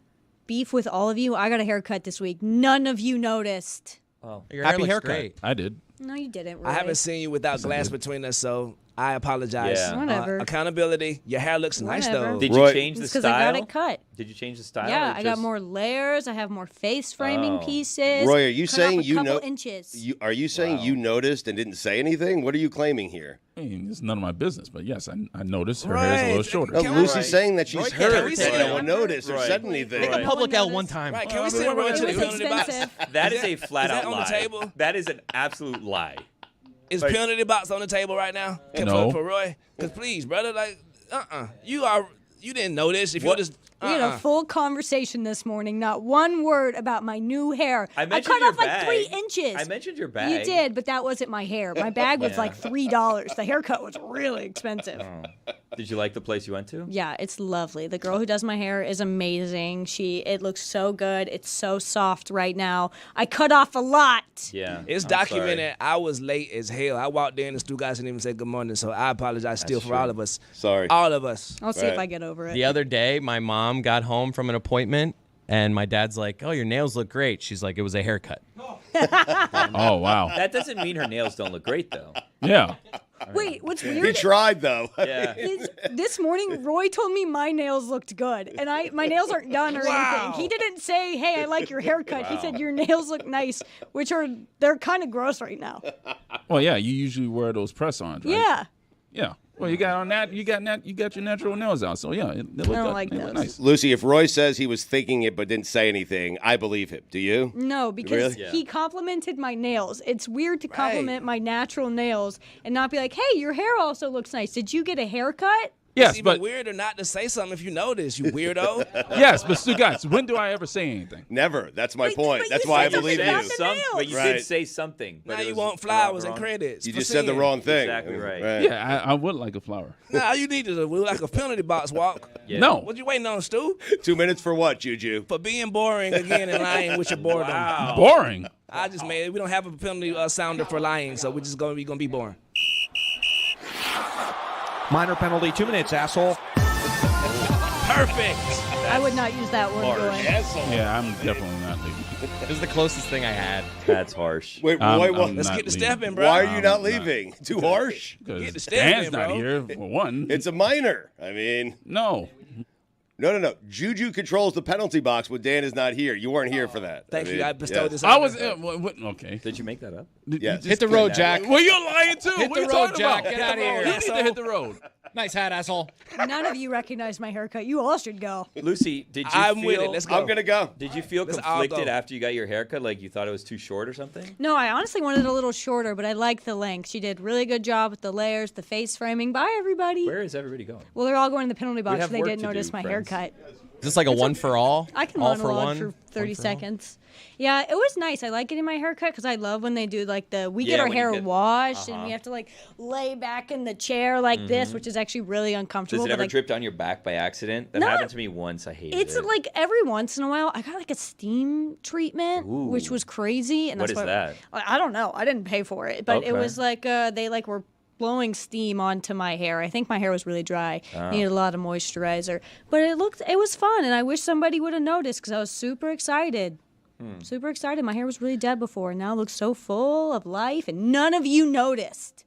beef with all of you. I got a haircut this week. None of you noticed. Oh. Your Happy hair looks haircut. great. I did. No, you didn't. Roy. I haven't seen you without glass between us, so I apologize. Yeah. Whatever. Accountability. Your hair looks nice Whatever. though. Did Roy- you change the It's because style? I got it cut. Did you change the style? Yeah, or I got just- more layers. I have more face framing Oh. pieces. Roy, are you cut off saying a you couple know? inches? Are you saying you noticed and didn't say anything? What are you claiming here? I mean, it's none of my business, but yes, I noticed her hair's a little shorter. No, Can Lucy's we- saying that she's Roy, hurt. can we say No that? one noticed or Right. said anything. Make a Right. public No L one one noticed. time. Right, can we It send Roy was to the penalty box? expensive. That Is is a that- flat is that out on the lie. table? That is an absolute lie. Is Like- penalty box on the table right now? No. For Roy? Because please, brother, like, you didn't know this. If What? you just, We had a full conversation this morning. Not one word about my new hair. I mentioned cut your off like bag. 3 inches. I mentioned your bag. You did, but that wasn't my hair. My bag was like $3. The haircut was really expensive. Did you like the place you went to? Yeah, it's lovely. The girl who does my hair is amazing. It looks so good. It's so soft right now. I cut off a lot. Yeah. It's documented. I was late as hell. I walked in and Stugotz didn't even say good morning, so I apologize still for all of us. Sorry. All of us. I'll see if I get over it. The other day, my mom got home from an appointment, and my dad's like, "Oh, your nails look great." She's like, "It was a haircut." Oh, wow. That doesn't mean her nails don't look great, though. Yeah. Wait, what's He weird? tried, though. Yeah. is this morning Roy told me my nails looked good, and my nails aren't done or anything. He didn't say, "Hey, I like your haircut." He said your nails look nice, which they're kind of gross right now. Well, yeah, you usually wear those press-ons, right? Yeah. Yeah. Well, you got your natural nails out, so yeah, they look I don't good. like They look those. nice. Lucy, if Roy says he was thinking it but didn't say anything, I believe him. Do you? No, because Really? he complimented my nails. It's weird to compliment my natural nails and not be like, "Hey, your hair also looks nice. Did you get a haircut?" Yes, It's even but weirder not to say something if you notice, you weirdo. yes, but Stugotz, when do I ever say anything? Never. That's my But point. you That's why I said believe something you. about the nails. But you Right. did say something. But Now it you was want flowers and wrong. credits. You for just said the singing. wrong thing. Exactly right. Yeah, I would like a flower. Nah, you need to do like a penalty box walk. Yeah. No. What you waiting on, Stu? 2 minutes for what, Juju? For being boring again and lying with your boredom. Boring. I just made it. We don't have a penalty sounder for lying, so we're just gonna be boring. Minor penalty, 2 minutes, asshole. Perfect. I would not use that word. Roy. Yeah, I'm definitely not leaving. It was the closest thing I had. That's harsh. Wait, I'm- Roy, I'm Let's not get the leaving. step in, bro. why are you not I'm leaving? Too harsh? Get the Because step Dan's in, not bro. here, for one. It's a minor. I mean, No. no. Juju controls the penalty box when Dan is not here. You weren't here for that. Thank you. mean, I bestowed yeah. this. I on was... you. okay. Did you make that up? Yes. Hit the road, Jack. Well, you're lying, too. Hit What the are you road, talking Jack. about? Get outta here, You need to asshole. hit the road. Nice hat, asshole. None of you recognize my haircut. You all should go. Lucy, did you I'm feel with it. Let's go. I'm going to go. Did you feel Let's all conflicted go. after you got your haircut? Like you thought it was too short or something? No, I honestly wanted it a little shorter, but I like the length. She did a really good job with the layers, the face framing. Bye, everybody. Where is everybody going? Well, they're all going to the penalty box, have so they work didn't to notice do, my friends. haircut. Is this like a one for all? I can all monologue for for one? 30 One for all? seconds. Yeah, it was nice. I like getting my hair cut because I love when they do like we Yeah, get our when you hair get- washed and we have to like lay back in the chair like this, which is actually really uncomfortable. Does it but, ever like, drip down your back by accident? That No. happened to me once. I hated it's it. like every once in a while, I got like a steam treatment, which Ooh. was crazy. And What that's is that? I don't know. I didn't pay for it, but it Okay. was like they like were blowing steam onto my hair. I think my hair was really dry. Needed a lot of moisturizer, but it was fun, and I wish somebody would have noticed because I was super excited. Super excited. My hair was really dead before, and now it looks so full of life, and none of you noticed.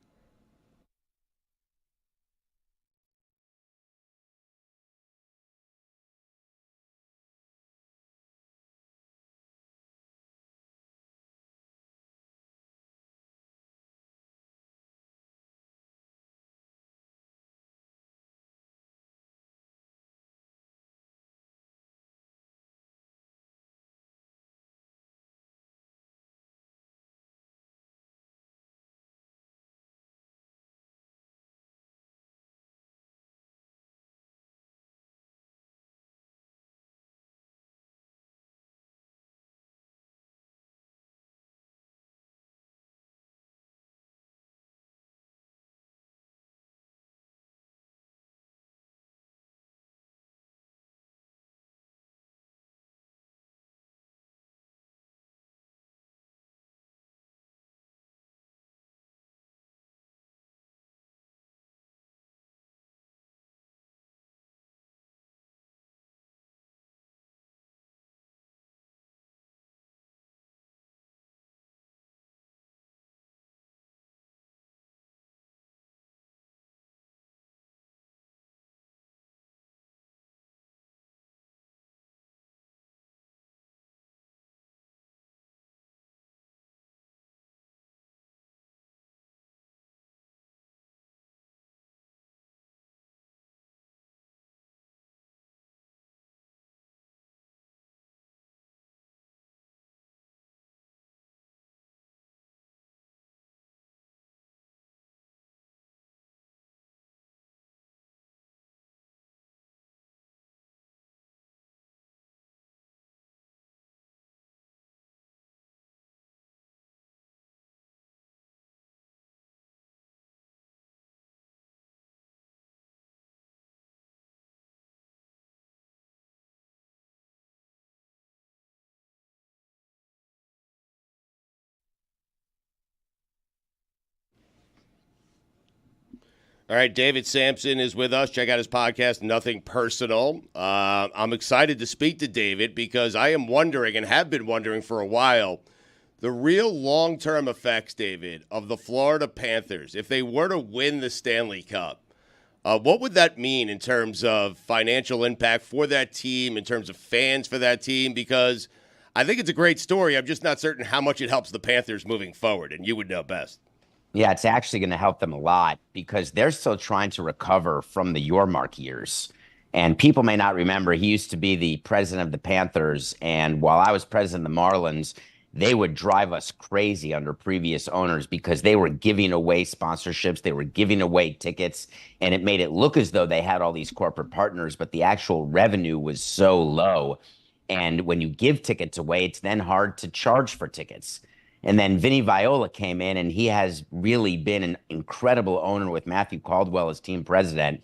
All right, David Sampson is with us. Check out his podcast, Nothing Personal. I'm excited to speak to David because I am wondering and have been wondering for a while the real long-term effects, David, of the Florida Panthers. If they were to win the Stanley Cup, what would that mean in terms of financial impact for that team, in terms of fans for that team? Because I think it's a great story. I'm just not certain how much it helps the Panthers moving forward, and you would know best. Yeah, it's actually going to help them a lot because they're still trying to recover from the Yormark years. And people may not remember, he used to be the president of the Panthers. And while I was president of the Marlins, they would drive us crazy under previous owners because they were giving away sponsorships. They were giving away tickets. And it made it look as though they had all these corporate partners, but the actual revenue was so low. And when you give tickets away, it's then hard to charge for tickets. And then Vinny Viola came in, and he has really been an incredible owner with Matthew Caldwell as team president.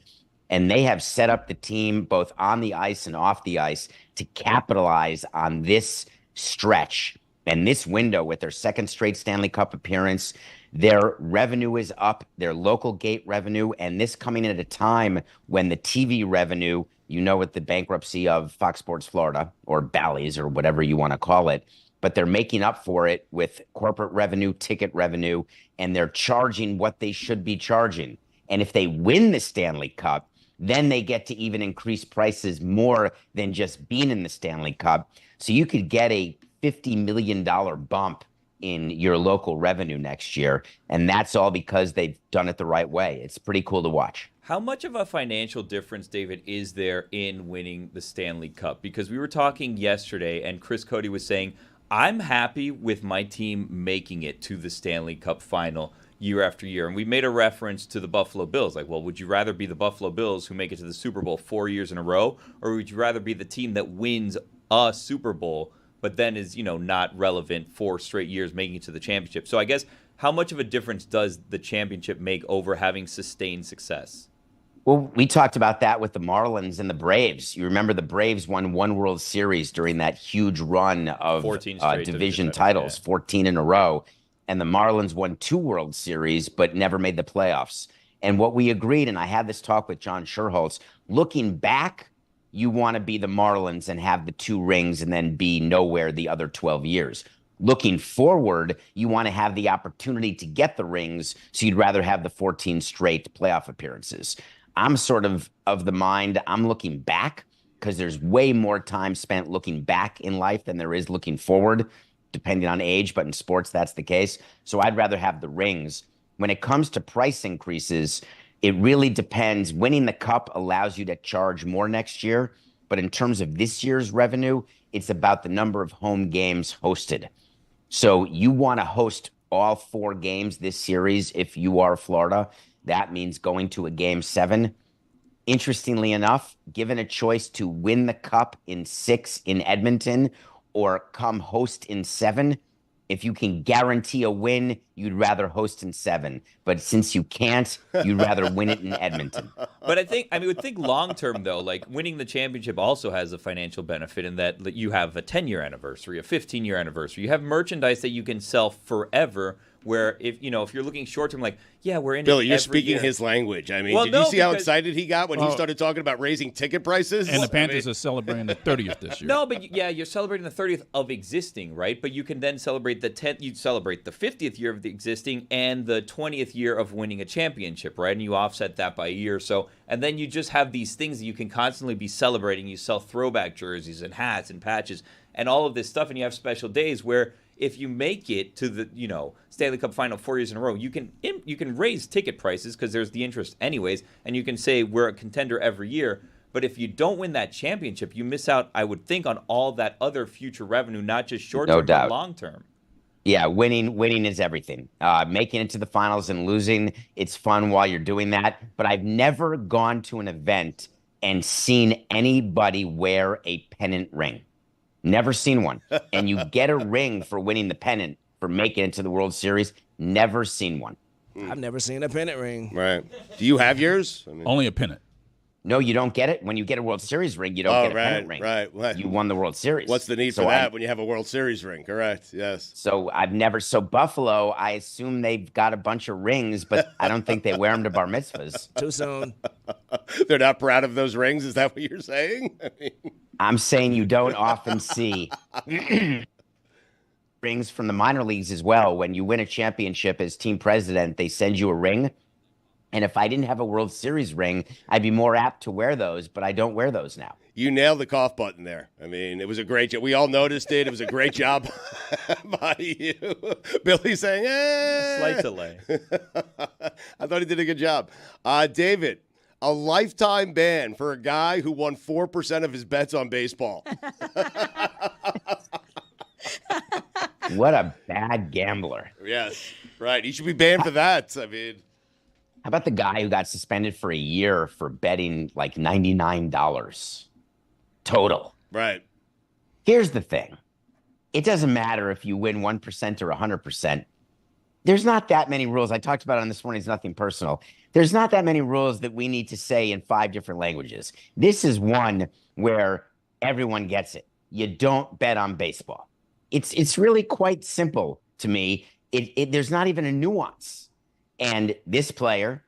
And they have set up the team both on the ice and off the ice to capitalize on this stretch and this window with their second straight Stanley Cup appearance. Their revenue is up, their local gate revenue, and this coming at a time when the TV revenue, with the bankruptcy of Fox Sports Florida or Bally's or whatever you want to call it, but they're making up for it with corporate revenue, ticket revenue, and they're charging what they should be charging. And if they win the Stanley Cup, then they get to even increase prices more than just being in the Stanley Cup. So you could get a $50 million bump in your local revenue next year. And that's all because they've done it the right way. It's pretty cool to watch. How much of a financial difference, David, is there in winning the Stanley Cup? Because we were talking yesterday, and Chris Cody was saying, I'm happy with my team making it to the Stanley Cup final year after year. And we made a reference to the Buffalo Bills. Like, well, would you rather be the Buffalo Bills who make it to the Super Bowl 4 years in a row? Or would you rather be the team that wins a Super Bowl, but then is, not relevant 4 straight years making it to the championship? So I guess how much of a difference does the championship make over having sustained success? Well, we talked about that with the Marlins and the Braves. You remember the Braves won one World Series during that huge run of 14 division titles, 14 in a row. And the Marlins won 2 World Series, but never made the playoffs. And what we agreed, and I had this talk with John Scherholz, looking back, you want to be the Marlins and have the 2 rings and then be nowhere the other 12 years. Looking forward, you want to have the opportunity to get the rings, so you'd rather have the 14 straight playoff appearances. I'm sort of the mind, I'm looking back because there's way more time spent looking back in life than there is looking forward, depending on age, but in sports, that's the case. So I'd rather have the rings. When it comes to price increases, it really depends. Winning the cup allows you to charge more next year, but in terms of this year's revenue, it's about the number of home games hosted. So you want to host all 4 games this series if you are Florida. That means going to a game 7. Interestingly enough, given a choice to win the cup in 6 in Edmonton or come host in 7, if you can guarantee a win, you'd rather host in 7. But since you can't, you'd rather win it in Edmonton. But I would think long term, though, like winning the championship also has a financial benefit in that you have a 10-year anniversary, a 15-year anniversary. You have merchandise that you can sell forever. Where if you're looking short term, like, yeah, we're in Billy, it you're every speaking year. his language. I mean, did you see how excited he got when he started talking about raising ticket prices? And the Panthers are celebrating the 30th this year. No, but yeah, you're celebrating the 30th of existing, right? But you can then celebrate the 10th. You celebrate the 50th year of the existing and the 20th year of winning a championship, right? And you offset that by a year or so, and then you just have these things that you can constantly be celebrating. You sell throwback jerseys and hats and patches and all of this stuff, and you have special days where if you make it to the Stanley Cup final 4 years in a row, you can raise ticket prices because there's the interest anyways, and you can say we're a contender every year. But if you don't win that championship, you miss out, I would think, on all that other future revenue, not just short term, but long term. Yeah, winning is everything. Making it to the finals and losing, it's fun while you're doing that. But I've never gone to an event and seen anybody wear a pennant ring. Never seen one. And you get a ring for winning the pennant, for making it to the World Series. Never seen one. I've never seen a pennant ring. Right. Do you have yours? Only a pennant. No, you don't get it. When you get a World Series ring, you don't get a pennant ring. Right. You won the World Series. What's the need for that when you have a World Series ring? Correct. Yes. So Buffalo, I assume they've got a bunch of rings, but I don't think they wear them to bar mitzvahs. Too soon. They're not proud of those rings. Is that what you're saying? I'm saying you don't often see rings from the minor leagues as well. When you win a championship as team president, they send you a ring. And if I didn't have a World Series ring, I'd be more apt to wear those, but I don't wear those now. You nailed the cough button there. I mean, it was a great job. We all noticed it. It was a great job by you. Billy saying, Slight delay. I thought he did a good job. David, a lifetime ban for a guy who won 4% of his bets on baseball. What a bad gambler. Yes, right. He should be banned for that. I mean, how about the guy who got suspended for a year for betting like $99 total? Right. Here's the thing. It doesn't matter if you win 1% or 100%. There's not that many rules. I talked about it on this morning. It's nothing personal. There's not that many rules that we need to say in 5 different languages. This is one where everyone gets it. You don't bet on baseball. It's really quite simple to me. There's not even a nuance. And this player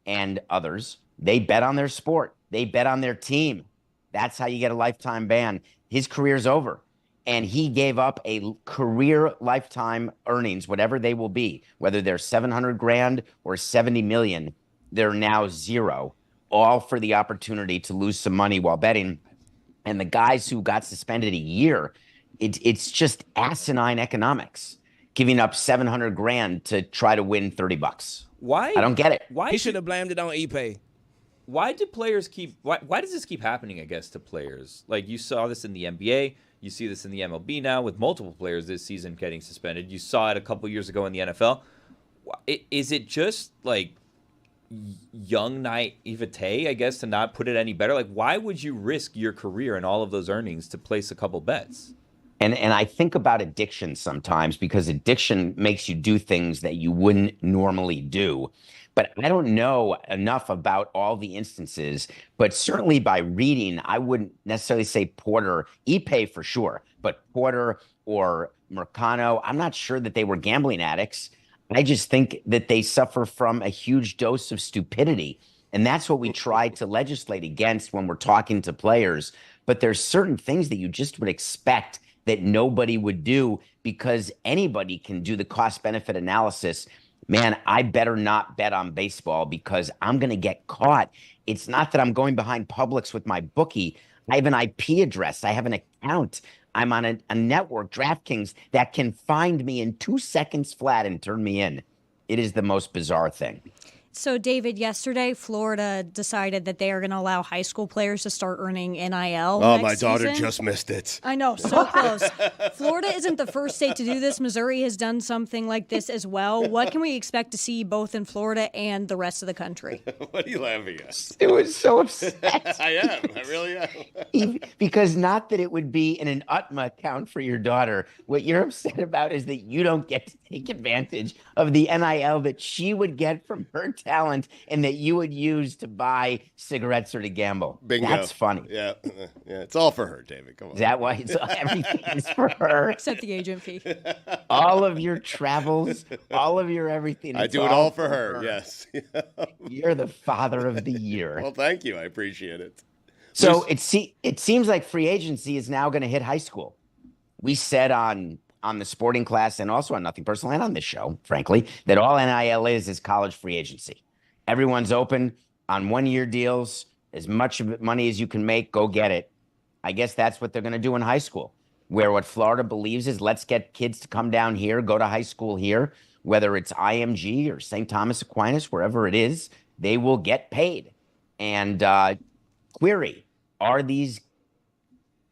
and others, they bet on their sport. They bet on their team. That's how you get a lifetime ban. His career's over. And he gave up a career lifetime earnings, whatever they will be, whether they're $700,000 or $70 million, they're now zero, all for the opportunity to lose some money while betting. And the guys who got suspended a year, it's just asinine economics, giving up $700,000 to try to win $30. Why? I don't get it. Why He should have blamed it on ePay. Why do players why does this keep happening, I guess, to players? Like, you saw this in the NBA. You see this in the MLB now with multiple players this season getting suspended. You saw it a couple years ago in the NFL. Is it just, like, young naivete, I guess, to not put it any better? Like, why would you risk your career and all of those earnings to place a couple bets? And I think about addiction sometimes, because addiction makes you do things that you wouldn't normally do. But I don't know enough about all the instances, but certainly by reading, I wouldn't necessarily say Porter, ePay for sure, but Porter or Mercano, I'm not sure that they were gambling addicts. I just think that they suffer from a huge dose of stupidity. And that's what we try to legislate against when we're talking to players. But there's certain things that you just would expect that nobody would do, because anybody can do the cost-benefit analysis. Man, I better not bet on baseball because I'm going to get caught. It's not that I'm going behind Publix with my bookie. I have an IP address. I have an account. I'm on a network, DraftKings, that can find me in 2 seconds flat and turn me in. It is the most bizarre thing. So, David, yesterday, Florida decided that they are going to allow high school players to start earning NIL. Oh, my next daughter season. just missed it. I know, so close. Florida isn't the first state to do this. Missouri has done something like this as well. What can we expect to see both in Florida and the rest of the country? What are you laughing at? It was so upset. I am. I really am. Because not that it would be in an UTMA account for your daughter. What you're upset about is that you don't get to take advantage of the NIL that she would get from her talent and that you would use to buy cigarettes or to gamble. Bingo. That's funny. Yeah, it's all for her, David. Come on. Is that why everything is for her? Except the agent fee. All of your travels, all of your everything. I do it all for her. Yes. You're the father of the year. Well, thank you. I appreciate it. So it seems like free agency is now going to hit high school. We said on the sporting class and also on Nothing Personal and on this show, frankly, that all NIL is college free agency. Everyone's open on 1-year deals. As much of money as you can make, go get it. I guess that's what they're going to do in high school, where what Florida believes is let's get kids to come down here, go to high school here, whether it's IMG or St. Thomas Aquinas, wherever it is, they will get paid. And query, are these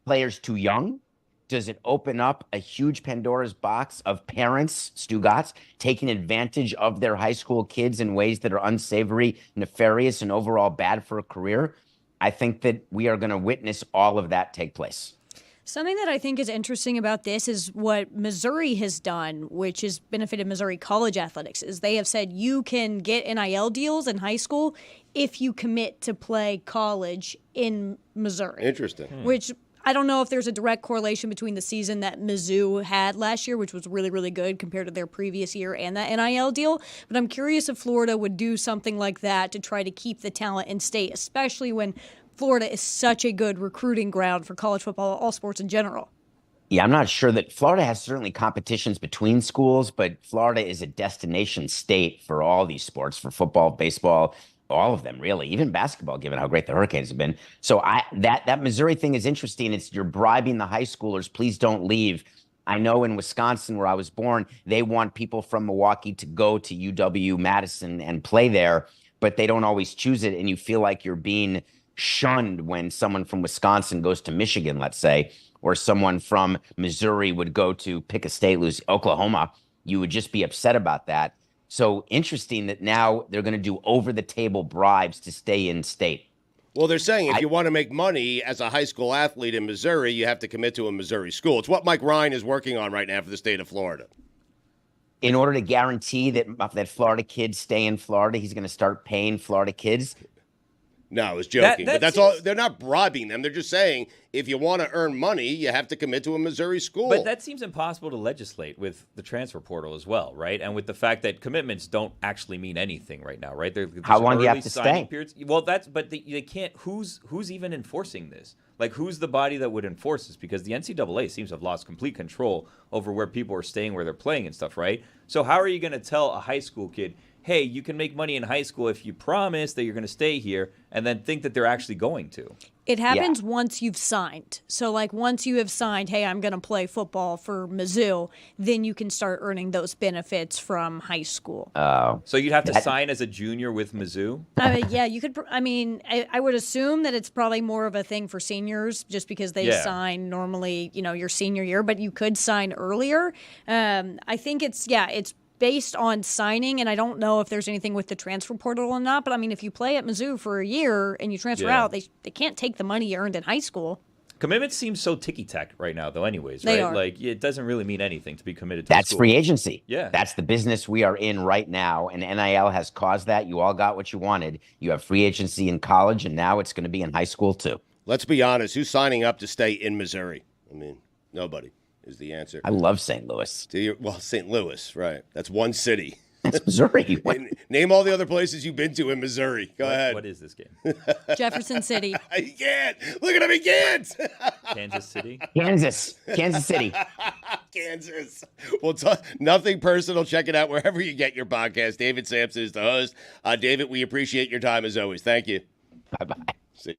players too young? Does it open up a huge Pandora's box of parents, Stugotz, taking advantage of their high school kids in ways that are unsavory, nefarious, and overall bad for a career? I think that we are going to witness all of that take place. Something that I think is interesting about this is what Missouri has done, which has benefited Missouri college athletics, is they have said you can get NIL deals in high school if you commit to play college in Missouri. Interesting. Which I don't know if there's a direct correlation between the season that Mizzou had last year, which was really, really good compared to their previous year, and that NIL deal. But I'm curious if Florida would do something like that to try to keep the talent in state, especially when Florida is such a good recruiting ground for college football, all sports in general. Yeah, I'm not sure that Florida has certainly competitions between schools, but Florida is a destination state for all these sports, for football, baseball, all of them, really, even basketball, given how great the Hurricanes have been. So that Missouri thing is interesting. It's you're bribing the high schoolers. Please don't leave. I know in Wisconsin, where I was born, they want people from Milwaukee to go to UW-Madison and play there, but they don't always choose it, and you feel like you're being shunned when someone from Wisconsin goes to Michigan, let's say, or someone from Missouri would go to pick a state, lose Oklahoma. You would just be upset about that. So interesting that now they're going to do over-the-table bribes to stay in state. Well, they're saying if you want to make money as a high school athlete in Missouri, you have to commit to a Missouri school. It's what Mike Ryan is working on right now for the state of Florida. In order to guarantee that Florida kids stay in Florida, he's going to start paying Florida kids. No, I was joking. But that's all. They're not bribing them. They're just saying if you want to earn money, you have to commit to a Missouri school. But that seems impossible to legislate with the transfer portal as well, right? And with the fact that commitments don't actually mean anything right now, right? How long do you have to stay? Periods. Well, they can't. Who's even enforcing this? Like, who's the body that would enforce this? Because the NCAA seems to have lost complete control over where people are staying, where they're playing and stuff, right? So how are you going to tell a high school kid, hey, you can make money in high school if you promise that you're going to stay here, and then think that they're actually going to? It happens once you've signed. So, like, once you have signed, hey, I'm going to play football for Mizzou, then you can start earning those benefits from high school. Oh. So you'd have to sign as a junior with Mizzou? Yeah, you could. I would assume that it's probably more of a thing for seniors just because they sign normally, your senior year, but you could sign earlier. I think it's based on signing, and I don't know if there's anything with the transfer portal or not, but if you play at Mizzou for a year and you transfer out, they can't take the money you earned in high school. Commitments seem so ticky-tack right now, though, anyways, They right? are. Like, it doesn't really mean anything to be committed to That's school. free agency. Yeah. That's the business we are in right now, and NIL has caused that. You all got what you wanted. You have free agency in college, and now it's going to be in high school, too. Let's be honest. Who's signing up to stay in Missouri? Nobody is the answer. I love St. Louis. St. Louis, right. That's one city. That's Missouri. Name all the other places you've been to in Missouri. Go ahead. What is this game? Jefferson City. He can't. Look at him. He can't. Kansas City? Kansas City. Kansas. Well, nothing personal. Check it out wherever you get your podcast. David Sampson is the host. David, we appreciate your time as always. Thank you. Bye-bye. See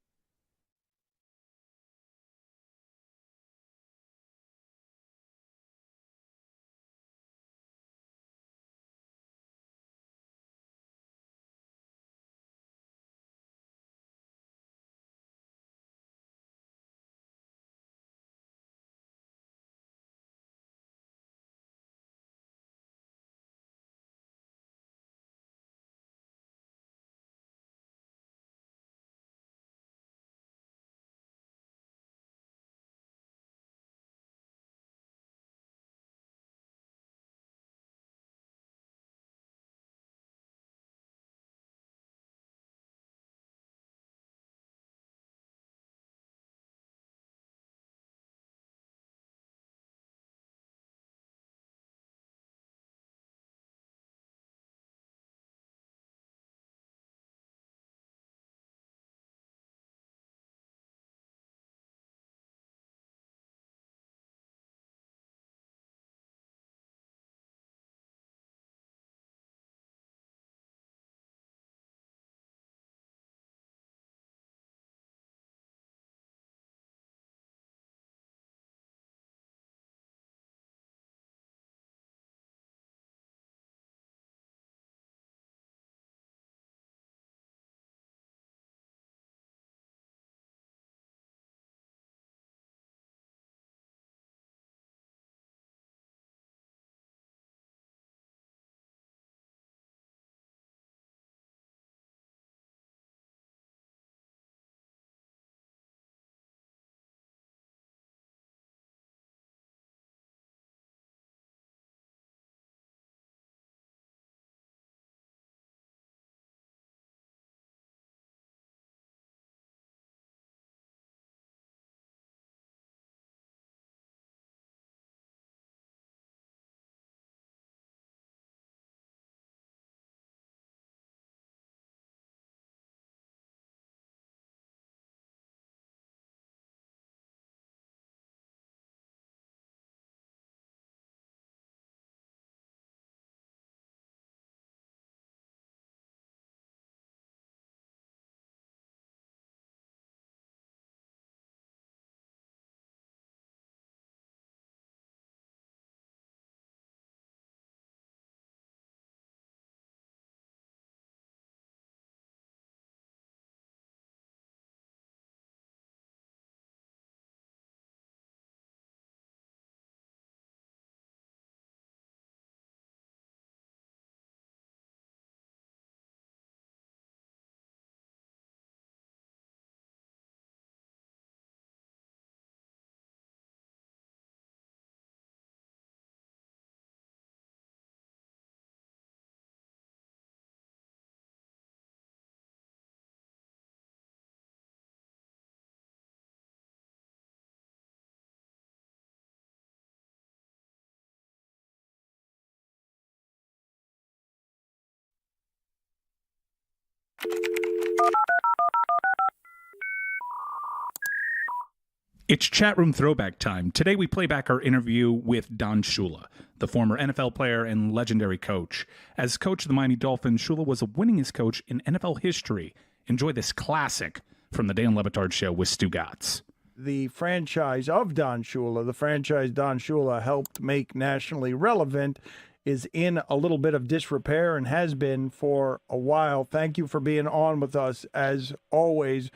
It's Chatroom Throwback time. Today we play back our interview with Don Shula, the former NFL player and legendary coach. As coach of the Miami Dolphins, Shula was the winningest coach in NFL history. Enjoy this classic from the Dan Le Batard Show with Stugotz. The franchise of Don Shula, the franchise Don Shula helped make nationally relevant, is in a little bit of disrepair and has been for a while. Thank you for being on with us, as always,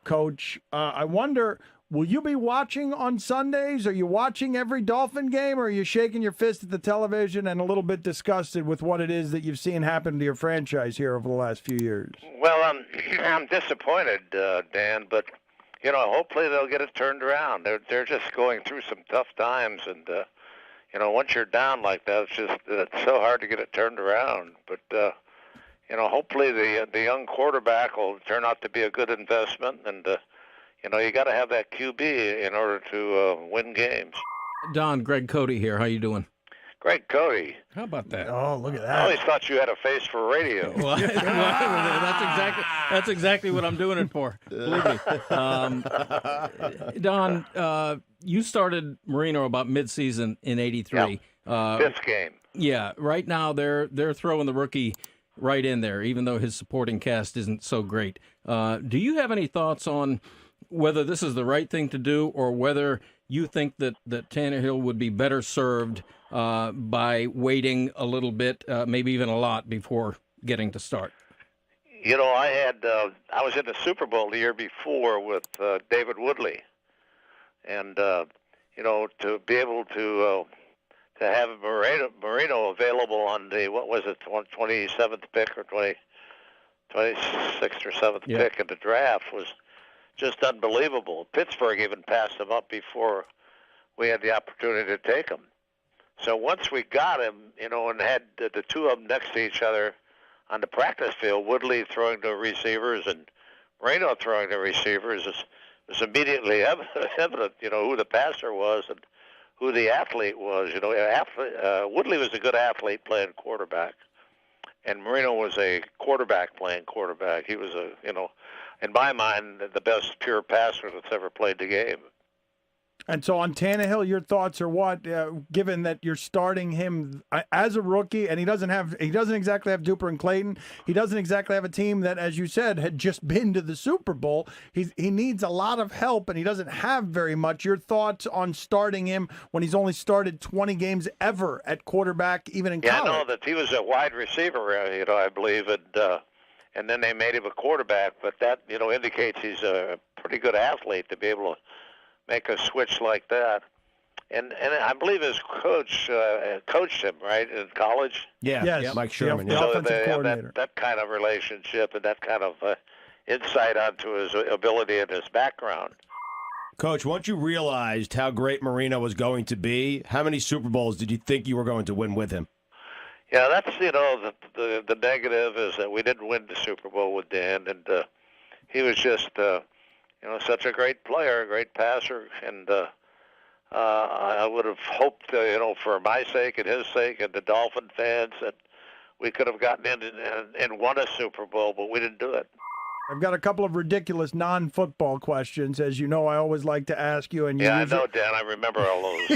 Coach. I wonder, will you be watching on Sundays? Are you watching every Dolphin game, or are you shaking your fist at the television and a little bit disgusted with what it is that you've seen happen to your franchise here over the last few years? Well, I'm disappointed, Dan, but hopefully they'll get it turned around. They're just going through some tough times, and once you're down like that, it's so hard to get it turned around. But hopefully the young quarterback will turn out to be a good investment, and you got to have that QB in order to win games. Don, Greg Cody here. How you doing? Greg Cody. How about that? Oh, look at I that. always thought you had a face for radio. Well, that's exactly what I'm doing it for. Believe me. Don, you started Marino about midseason in '83. Fifth game. Yeah. Right now they're throwing the rookie right in there, even though his supporting cast isn't so great. Do you have any thoughts on whether this is the right thing to do, or whether you think that Tannehill would be better served by waiting a little bit, maybe even a lot, before getting to start? I was in the Super Bowl the year before with David Woodley, and to be able to have Marino available on the 27th pick or 26th or 7th pick in the draft was just unbelievable. Pittsburgh even passed him up before we had the opportunity to take him. So once we got him, and had the two of them next to each other on the practice field, Woodley throwing to receivers and Marino throwing to receivers, was immediately evident, who the passer was and who the athlete was. Woodley was a good athlete playing quarterback, and Marino was a quarterback playing quarterback. He was in my mind, the best pure passer that's ever played the game. And so on Tannehill, your thoughts are what? Given that you're starting him as a rookie, and he doesn't exactly have Duper and Clayton. He doesn't exactly have a team that, as you said, had just been to the Super Bowl. He needs a lot of help, and he doesn't have very much. Your thoughts on starting him when he's only started 20 games ever at quarterback, even in college? Yeah, I know that he was a wide receiver, I believe, and then they made him a quarterback. But that indicates he's a pretty good athlete to be able to make a switch like that. And I believe his coach coached him, right, in college? Yeah, yes. Mike Sherman. So they have that kind of relationship and that kind of insight onto his ability and his background. Coach, once you realized how great Marino was going to be, how many Super Bowls did you think you were going to win with him? Yeah, that's, the negative is that we didn't win the Super Bowl with Dan, and he was just such a great player, a great passer, and I would have hoped, for my sake and his sake and the Dolphin fans, that we could have gotten in and won a Super Bowl, but we didn't do it. I've got a couple of ridiculous non-football questions. As you know, I always like to ask you. And I know, Dan. I remember all those.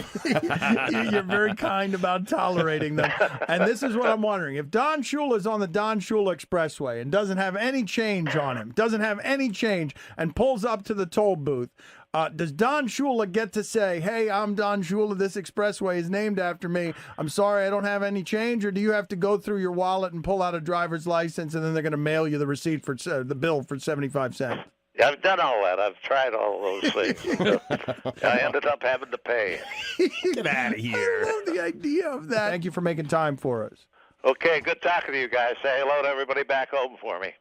You're very kind about tolerating them. And this is what I'm wondering. If Don Shula is on the Don Shula Expressway and doesn't have any change on him, and pulls up to the toll booth, does Don Shula get to say, hey, I'm Don Shula, this expressway is named after me, I'm sorry I don't have any change? Or do you have to go through your wallet and pull out a driver's license, and then they're going to mail you the receipt for the bill for 75 cents? Yeah, I've done all that. I've tried all those things. I ended up having to pay. Get out of here. I love the idea of that. Thank you for making time for us. Okay, good talking to you guys. Say hello to everybody back home for me.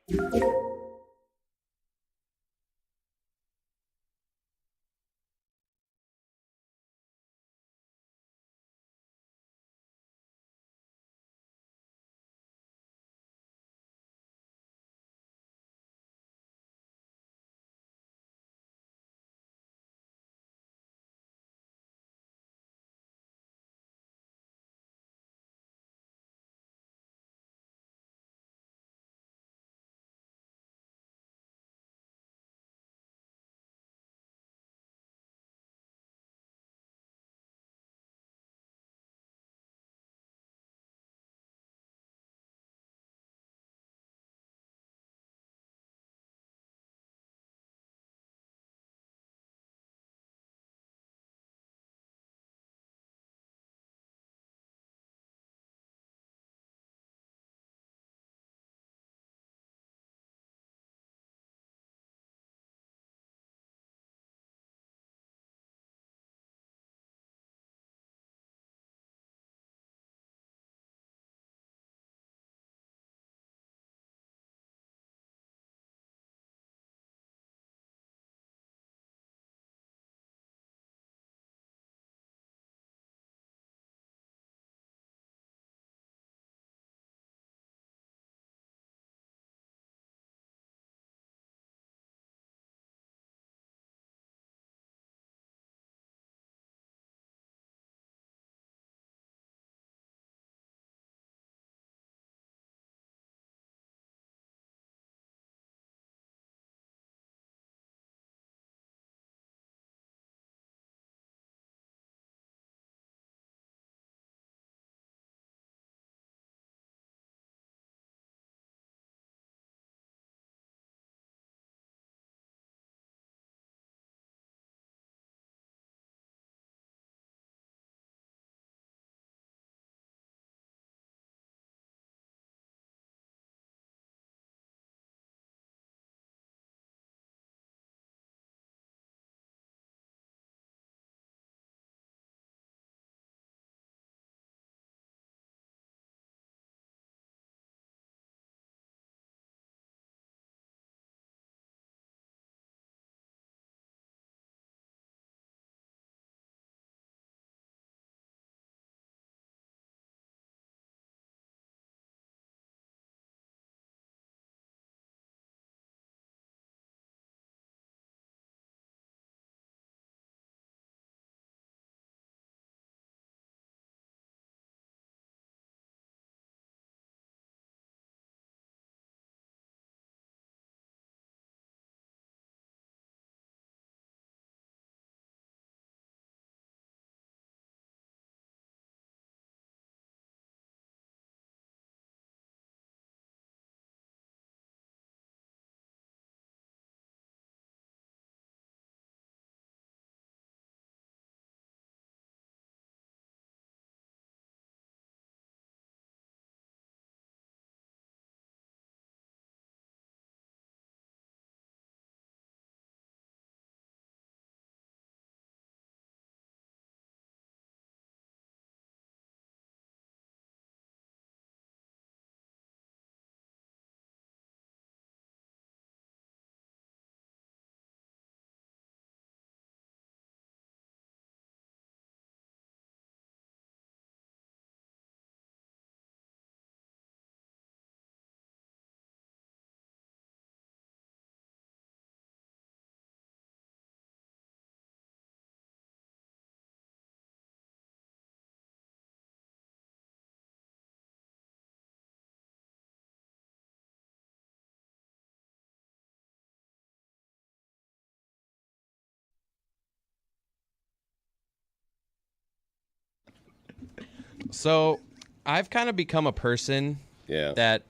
So I've kind of become a person that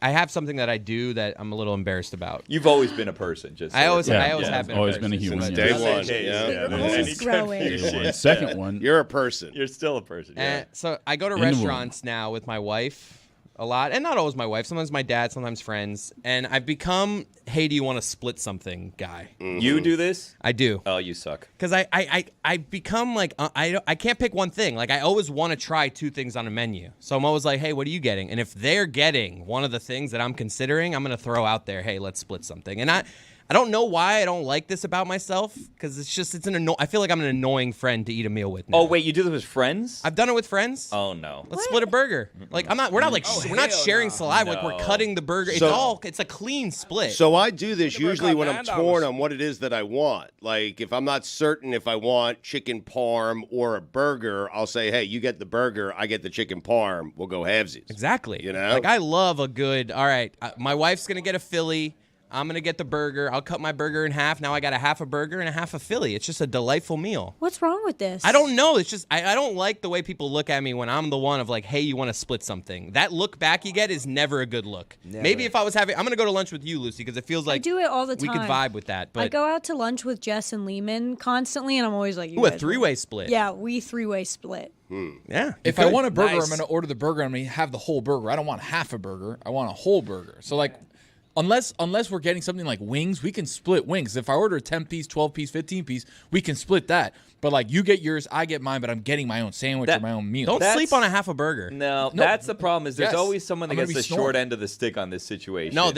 I have something that I do that I'm a little embarrassed about. You've always been a person. I always have been. Always been a human. Day one. Always growing. Second one. You're a person. You're still a person. Yeah. So I go to restaurants now with my wife a lot, and not always my wife. Sometimes my dad, sometimes friends. And I've become, hey, do you want to split something guy. Mm-hmm. You do this? I do. Oh, you suck. Because I become like, I can't pick one thing. Like, I always want to try 2 things on a menu. So I'm always like, hey, what are you getting? And if they're getting one of the things that I'm considering, I'm going to throw out there, hey, let's split something. And I don't know why I don't like this about myself, because I feel like I'm an annoying friend to eat a meal with now. Oh, wait, you do this with friends? I've done it with friends. Oh, no. Let's split a burger. Like, we're not sharing saliva. Like, we're cutting the burger. It's a clean split. So I do this usually when I'm torn on what it is that I want. Like, if I'm not certain if I want chicken parm or a burger, I'll say, hey, you get the burger, I get the chicken parm. We'll go halvesies. Exactly. You know? Like, I love a good, all right, my wife's going to get a Philly. I'm going to get the burger. I'll cut my burger in half. Now I got a half a burger and a half a Philly. It's just a delightful meal. What's wrong with this? I don't know. It's just, I don't like the way people look at me when I'm the one of like, hey, you want to split something. That look back you get is never a good look. Never. Maybe if I was I'm going to go to lunch with you, Lucy, because it feels like I do it all the time. we could vibe with that. But I go out to lunch with Jess and Lehman constantly, and I'm always like, a 3-way split. Yeah, we 3-way split. Yeah. If I want a burger, I'm going to order the burger. I'm going to have the whole burger. I don't want half a burger. I want a whole burger. So like, unless we're getting something like wings, we can split wings. If I order a 10-piece, 12-piece, 15-piece, we can split that. But like, you get yours, I get mine, but I'm getting my own sandwich or my own meal. Don't sleep on a half a burger. No, that's the problem. Is there's Yes. always someone that I'm gonna gets the be short snoring. end of the stick on this situation. No,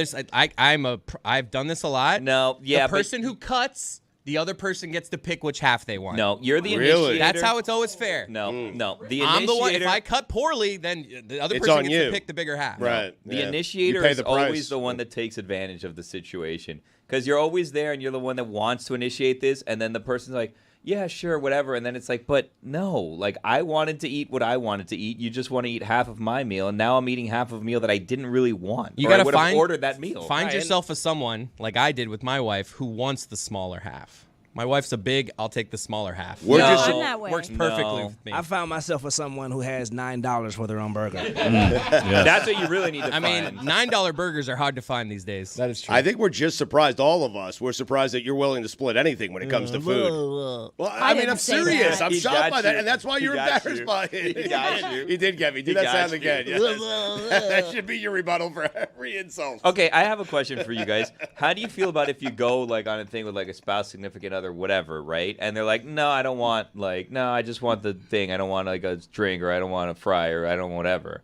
I've done this a lot. No, yeah, the person who cuts, the other person gets to pick which half they want. No, you're the Really? initiator. That's how it's always fair. No. The I'm the one. If initiator- I cut poorly, then the other It's person on gets you. to pick the bigger half. Right. The Yeah. initiator You pay is the price. always the one that takes advantage of the situation, because you're always there and you're the one that wants to initiate this, and then the person's like, yeah, sure, whatever, and then it's like, but no, like, I wanted to eat what I wanted to eat. You just want to eat half of my meal, and now I'm eating half of a meal that I didn't really want. You Or I gotta would have ordered that meal. Find yourself as someone like I did with my wife who wants the smaller half. My wife's a big, I'll take the smaller half. I'm that way. Works perfectly with me. I found myself with someone who has $9 for their own burger. That's what you really need to I find. mean, $9 burgers are hard to find these days. That is true. I think we're just surprised, all of us. We're surprised that you're willing to split anything when it comes to food. Well, I mean, didn't I'm say serious. that. I'm He shocked got by that, you. and that's why He you're got embarrassed you. by it. He got you. He did get me. Do He that got sound you. again. Yes. That should be your rebuttal for every insult. Okay, I have a question for you guys. How do you feel about if you go like on a thing with like a spouse, significant other, whatever, right? And they're like, no, I don't want I just want the thing. I don't want like a drink, or I don't want a fry, or I don't want whatever.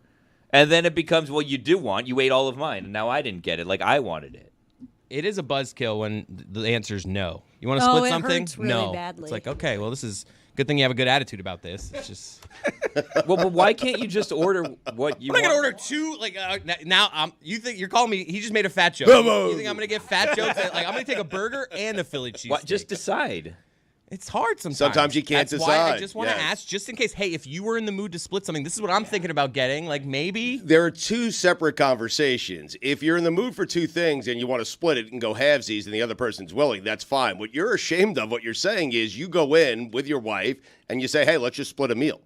And then it becomes, well, you ate all of mine, and now I didn't get it. Like, I wanted it. It is a buzzkill when the answer is no. You want to Oh, split it something? hurts really no. badly. It's like, okay, well, this is good thing you have a good attitude about this. It's just. Well, but why can't you just order what you I'm not want? gonna order 2. Like now, you think you're calling me? He just made a fat joke. You think I'm gonna get fat jokes? Like I'm gonna take a burger and a Philly cheese. What? Just decide. It's hard sometimes. Sometimes you can't That's why I decide. just want to ask, just in case. Hey, if you were in the mood to split something, this is what I'm thinking about getting. Like maybe. There are 2 separate conversations. If you're in the mood for 2 things and you want to split it and go halvesies and the other person's willing, that's fine. What you're ashamed of, what you're saying is you go in with your wife and you say, hey, let's just split a meal.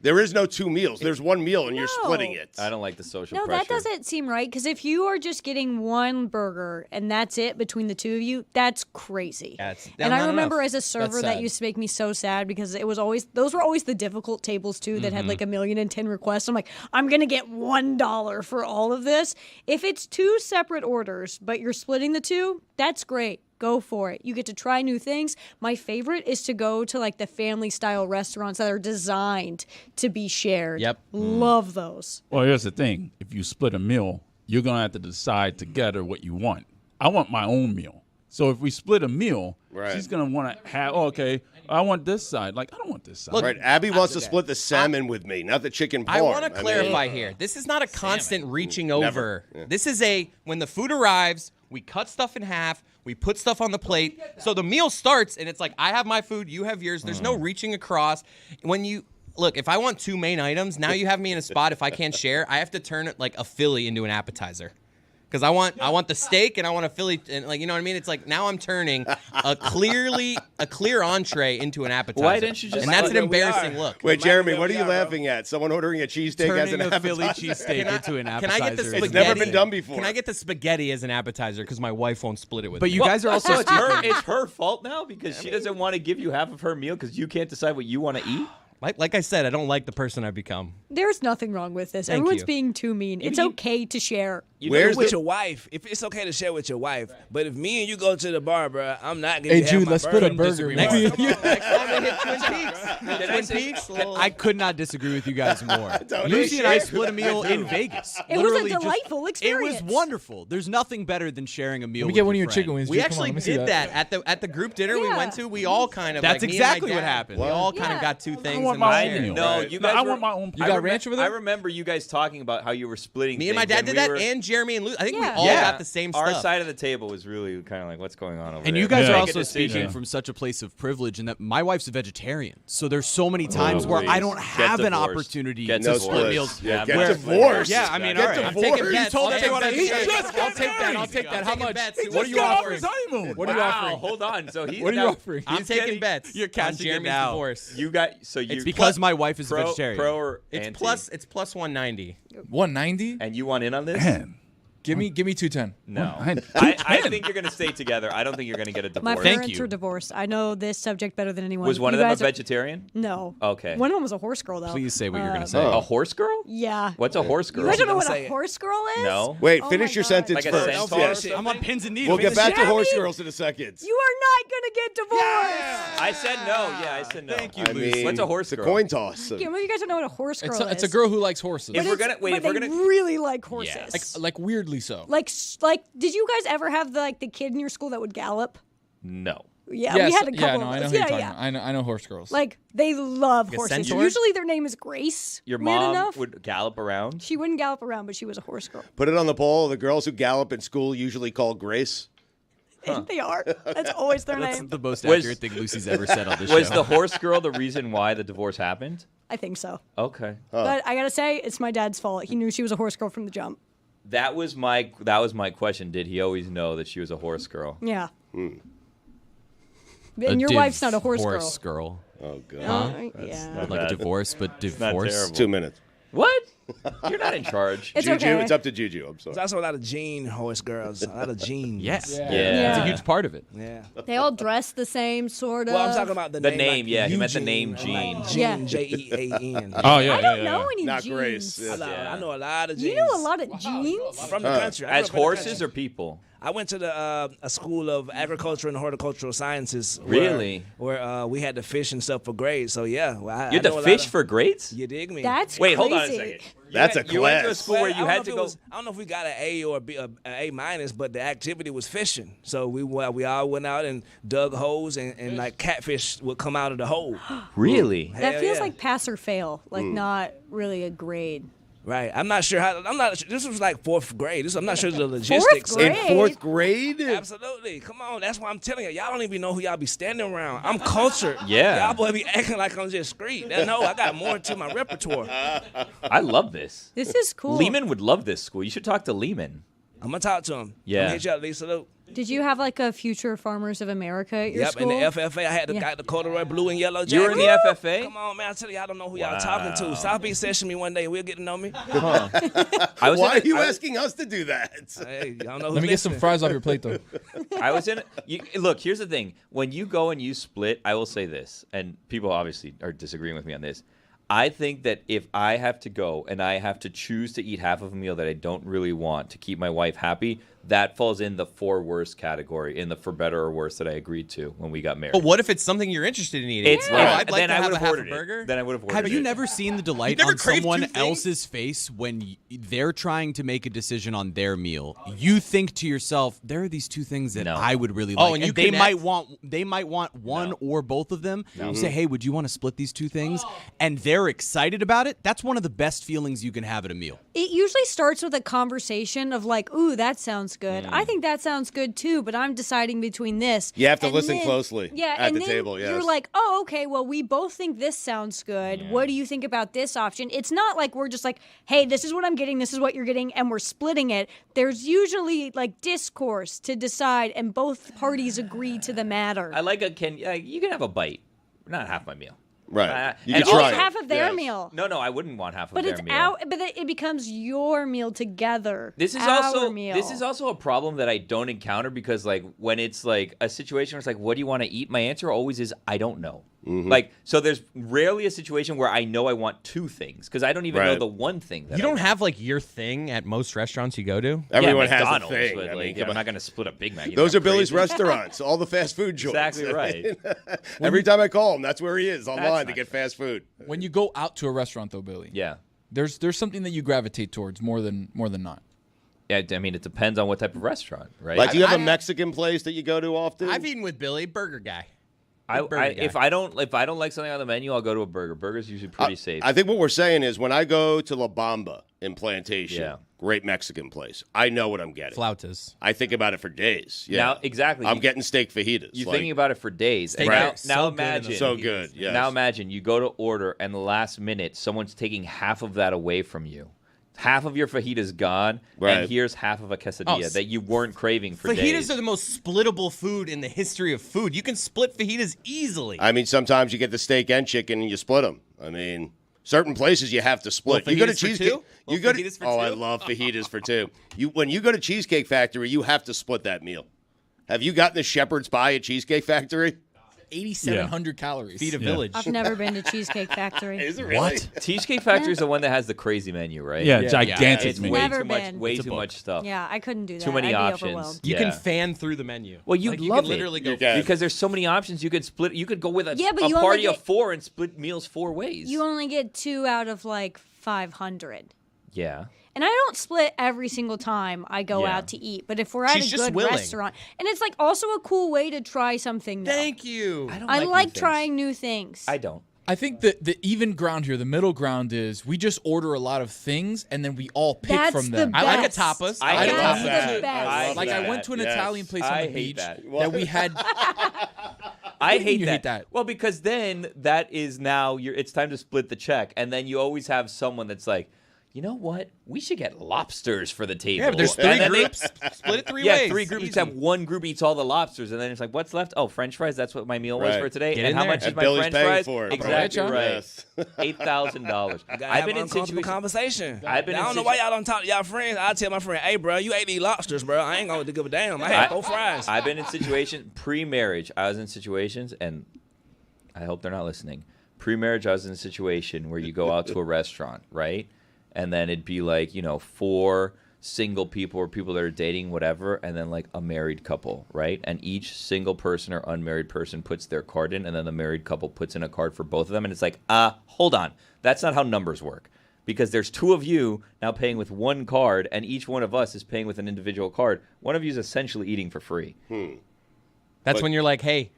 There is no 2 meals. There's 1 meal and you're splitting it. I don't like the social No, pressure. that doesn't seem right, because if you are just getting 1 burger and that's it between the 2 of you, that's crazy. And I remember as a server that used to make me so sad, because those were always the difficult tables too that had like 1,010,000 requests. I'm like, I'm going to get $1 for all of this. If it's 2 separate orders, but you're splitting the 2, that's great. Go for it. You get to try new things. My favorite is to go to like the family style restaurants that are designed to be shared. Yep. Love those. Well, here's the thing. If you split a meal, you're going to have to decide together what you want. I want my own meal. So if we split a meal, she's going to want to have, okay, I want this side. Like, I don't want this side. Right. Abby wants to split the salmon with me, not the chicken parm. I want to clarify here. This is not a constant reaching over. Yeah. This is when the food arrives, we cut stuff in half, we put stuff on the plate. So the meal starts, and it's like, I have my food, you have yours. There's no reaching across. Look, if I want 2 main items, now you have me in a spot. If I can't share, I have to turn it like a Philly into an appetizer. because I want the steak and I want a Philly, and like, you know what I mean? It's like now I'm turning a clear entree into an appetizer. Why didn't you just? And that's an embarrassing look. Wait, Jeremy, what are you laughing at? Someone ordering a cheesesteak as an Turning a appetizer? Philly cheesesteak into an appetizer. Can I get the spaghetti? It's never been done before. Can I get the spaghetti as an appetizer? Because my wife won't split it with But me. you guys are also It's her fault now because she doesn't want to give you half of her meal because you can't decide what you want to eat. Like I said, I don't like the person I've become. There's nothing wrong with this. Thank Everyone's you. being too mean. It's okay to share. You do it with your wife. If it's okay to share with your wife, but if me and you go to the bar, bro, I'm not gonna. Hey, Jude, let's split a burger. Next time I hit Twin Peaks. I could not disagree with you guys more. Lucy and I split a meal in Vegas. It was a Literally delightful experience. It was wonderful. There's nothing better than sharing a meal. Let me with get one of your friend. chicken wings. We Jude. Come on, actually let me see did that at the group dinner we went to. We all kind of That's like, me and my exactly what dad, happened. We all kind of got two things. want and my we own shared. meal. No, Right. you No, guys. I want my own. You got ranch over there? I remember you guys talking about how you were splitting. Me and my things, dad did that, we were- and Jeremy and Luke. I think we Yeah. all got the same Our stuff. side of the table was really kind of like, what's going on over there? And you guys Yeah. are Make also a decision. speaking from such a place of privilege in that my wife's a vegetarian. So there's so many times where I don't Get have an divorced. opportunity Get to divorced. split meals. Yeah, Get get divorced. Yeah, I mean, Get all right. I'm divorced. taking bets. Told I'll us they take want to bets. eat. just I'll take that. I'll take that. How much? What are you Got off offering? his honeymoon. What are you Wow, offering? hold on. So he's What are you now- offering? I'm he's taking getting- bets. You're on cashing it Jeremy's now. divorce. You got so you It's because my wife is a vegetarian. Pro or It's anti? plus 190. 190? And you want in on this? Man. Give me 210. No. Man, I think you're going to stay together. I don't think you're going to get a My divorce. parents are divorced. I know this subject better than anyone. Was one You of them a guys are- vegetarian? No. Okay. One of them was a horse girl, though. Please say what you're going to say. A horse girl? Yeah. What's a horse girl? You guys don't know what Say a it. horse girl is? No. Wait, Oh finish my your God. sentence Like a first. centaur? Yes. I'm on pins and needles. We'll get back to Jeremy? horse girls in a second. You are not going to get divorced. I said no. Yeah, I said no. Thank you, I Lucy. mean, What's a horse it's girl? a coin toss. You guys don't know what a horse girl is. It's a girl who likes horses. If But we're it's- gonna wait, but if we're they gonna really like horses. Like weirdly so. Like, did you guys ever have the kid in your school that would gallop? no. Yeah, Yes, we had a couple. yeah, no, I know of who those. you're Yeah, talking about. I know horse girls. Like they love a horses. centaur? Usually their name is Grace. Your Weird mom enough. would gallop around. She wouldn't gallop around, but she was a horse girl. Put it on the poll. The girls who gallop in school usually called Grace. They are. That's always their That's name. the most Was- accurate thing Lucy's ever said on this Was show. the horse girl the reason why the divorce happened? I think so. Okay. But I gotta say, it's my dad's fault. He knew she was a horse girl from the jump. That was my question. Did he always know that she was a horse girl? Yeah. Hmm. And your wife's not a horse girl. Oh god. Yeah. I'd like a divorce, but not divorce. terrible. 2 minutes. What? You're not in charge. It's Juju, okay. it's up to Juju. I'm sorry. There's also a lot of gene horse girls. A lot of genes. Yes. Yeah. It's a Yeah. huge part of it. Yeah. They all dress the same, sort of. Well, I'm talking about the name, like yeah, he meant the Eugene, name Gene. Like Yeah. Gene, Jean. Oh, yeah, I don't know any Not genes. Grace. Yeah. I know a lot of genes. You know a lot of genes? I'm from the country. I grew As up in the horses country. or people? I went to the a school of agriculture and horticultural sciences. Really? Where we had to fish and stuff for grades. So yeah, well, I You had know to a lot fish of- for grades? You dig me? That's Wait, crazy. hold on a second. That's a You went to a class. school where Well, you I don't had know to if it go. was- I don't know if we got an A or a B, a A minus, but the activity was fishing. So we all went out and dug holes and like catfish would come out of the hole. Really? That Hell feels yeah. like pass or fail, like not really a grade. Right. I'm not sure how. I'm not. This was like fourth grade. I'm not sure the logistics. grade? In fourth grade? Absolutely. Come on. That's why I'm telling you. Y'all don't even know who y'all be standing around. I'm cultured. Yeah. Y'all boy be acting like I'm just street. No, I got more to my repertoire. I love this. This is cool. Lehman would love this school. You should talk to Lehman. I'm gonna talk to him. Yeah. I'm gonna hit you up, Lisa Luke. Did you have like a Future Farmers of America at your Yep, school? in the FFA, I had got the corduroy blue and yellow jacket. You were in the FFA? Come on, man. I tell you, I don't know who y'all talking to. South Beach session me one day. We'll get to know me. I was Why in are you asking us to do that? Hey, y'all know who's Let me get some listening. fries off your plate, though. I was in. Look, here's the thing. When you go and you split, I will say this, and people obviously are disagreeing with me on this. I think that if I have to go and I have to choose to eat half of a meal that I don't really want to keep my wife happy, that falls in the for worse category, in the for better or worse that I agreed to when we got married. But what if it's something you're interested in eating? It's Oh, like, I'd like then to I have would a have half a ordered burger. it. Then I would have ordered Have it. you never seen the delight never on craved someone two things? else's face when they're trying to make a decision on their meal? You think to yourself, there are these two things that No. I would really Oh, like. and you they connect? might want one or both of them. You say, hey, would you want to split these two things? And they're excited about it. That's one of the best feelings you can have at a meal. It usually starts with a conversation of like, ooh, that sounds sounds good. I think that sounds good too, but I'm deciding between this. You have to and listen then- closely Yeah, at and the then table, yes. You're like, oh, okay, well, we both think this sounds good. What do you think about this option? It's not like we're just like, hey, this is what I'm getting, this is what you're getting, and we're splitting it. There's usually like discourse to decide, and both parties agree to the matter. I like you can have a bite, not half my meal. Right. You can try half of their meal. No, I wouldn't want half But of it's their meal. out. But it becomes your meal together. This is our meal. This is also a problem that I don't encounter because like when it's like a situation where it's like, what do you want to eat? My answer always is I don't know. Like so, there's rarely a situation where I know I want two things because I don't even know the one thing. That You don't have like your thing at most restaurants you go to. Everyone has a McDonald's, thing. but, I mean, like, come I'm on. not going to split a Big Mac. Those are Billy's restaurants, all the fast food joints. Exactly right. Every time I call him, that's where he is online to not get fast food. When you go out to a restaurant, though, Billy, there's something that you gravitate towards more than not. Yeah, I mean, it depends on what type of restaurant, right? Like, do you have a Mexican place that you go to often? I've eaten with Billy, burger guy. If I don't like something on the menu, I'll go to a burger. Burger's usually pretty safe. I think what we're saying is when I go to La Bamba in Plantation, great Mexican place, I know what I'm getting. Flautas. I think about it for days. Yeah. Now, exactly. I'm getting steak fajitas. You're like, thinking about it for days. Steak And is now so good imagine. in So good, yes. Now imagine you go to order and the last minute someone's taking half of that away from you. Half of your fajita's gone, Right. and here's half of a quesadilla that you weren't craving for Fajitas days. are the most splittable food in the history of food. You can split fajitas easily. I mean, sometimes you get the steak and chicken and you split them. I mean, certain places you have to split. You go to fajitas for Cheesecake. two? You go to. I love fajitas for two. When you go to Cheesecake Factory, you have to split that meal. Have you gotten the shepherd's pie at Cheesecake Factory? 8,700 calories. Feed a village. I've never been to Cheesecake Factory. Is it really? What? Cheesecake Factory is the one that has the crazy menu, right? Yeah, gigantic It's menu. way Never too much. been. Way It's a too book. much stuff. Yeah, I couldn't do that. Too many I'd be options. overwhelmed. You Yeah. can fan through the menu. Well, you'd you love can literally it go. because there's so many options. You could split. You could go with a, Yeah, but a you only party of get- 4 and split meals 4 ways. You only get 2 out of like 500. Yeah. And I don't split every single time I go Yeah. out to eat. But if we're at She's a just good willing. restaurant, and it's like also a cool way to try something new. Thank you. I like trying new things. I don't. I think the even ground here, the middle ground is we just order a lot of things and then we all pick That's from the them. best. I like a tapas. I like hate a That's tapas. the best. Like I went to an Yes. Italian place I on the hate beach that. that we had. I do you hate mean that. you hate that? Well, because then that is now it's time to split the check, and then you always have someone that's like, you know what? We should get lobsters for the table. Yeah, but there's And 3 then they- groups. Split it 3 yeah, ways. 3 groups. Easy. Have one group eats all the lobsters, and then it's like, what's left? Oh, French fries. That's what my meal was Right. for today. Get and in how there. much is And my Billy's French paying fries? for it, bro. Exactly Yes. right. $8,000. I've been in situations. conversation. I've been I in don't know why y'all don't talk to y'all friends. I tell my friend, hey, bro, you ate these lobsters, bro. I ain't gonna give a damn. I had 4 fries. I've been in situations pre-marriage. I was in situations, and I hope they're not listening. Pre-marriage, I was in a situation where you go out to a restaurant, right? And then it'd be like, 4 single people or people that are dating, whatever, and then like a married couple, right? And each single person or unmarried person puts their card in, and then the married couple puts in a card for both of them. And it's like, hold on. That's not how numbers work. Because there's 2 of you now paying with 1 card, and each one of us is paying with an individual card. One of you is essentially eating for free. That's when you're like, hey,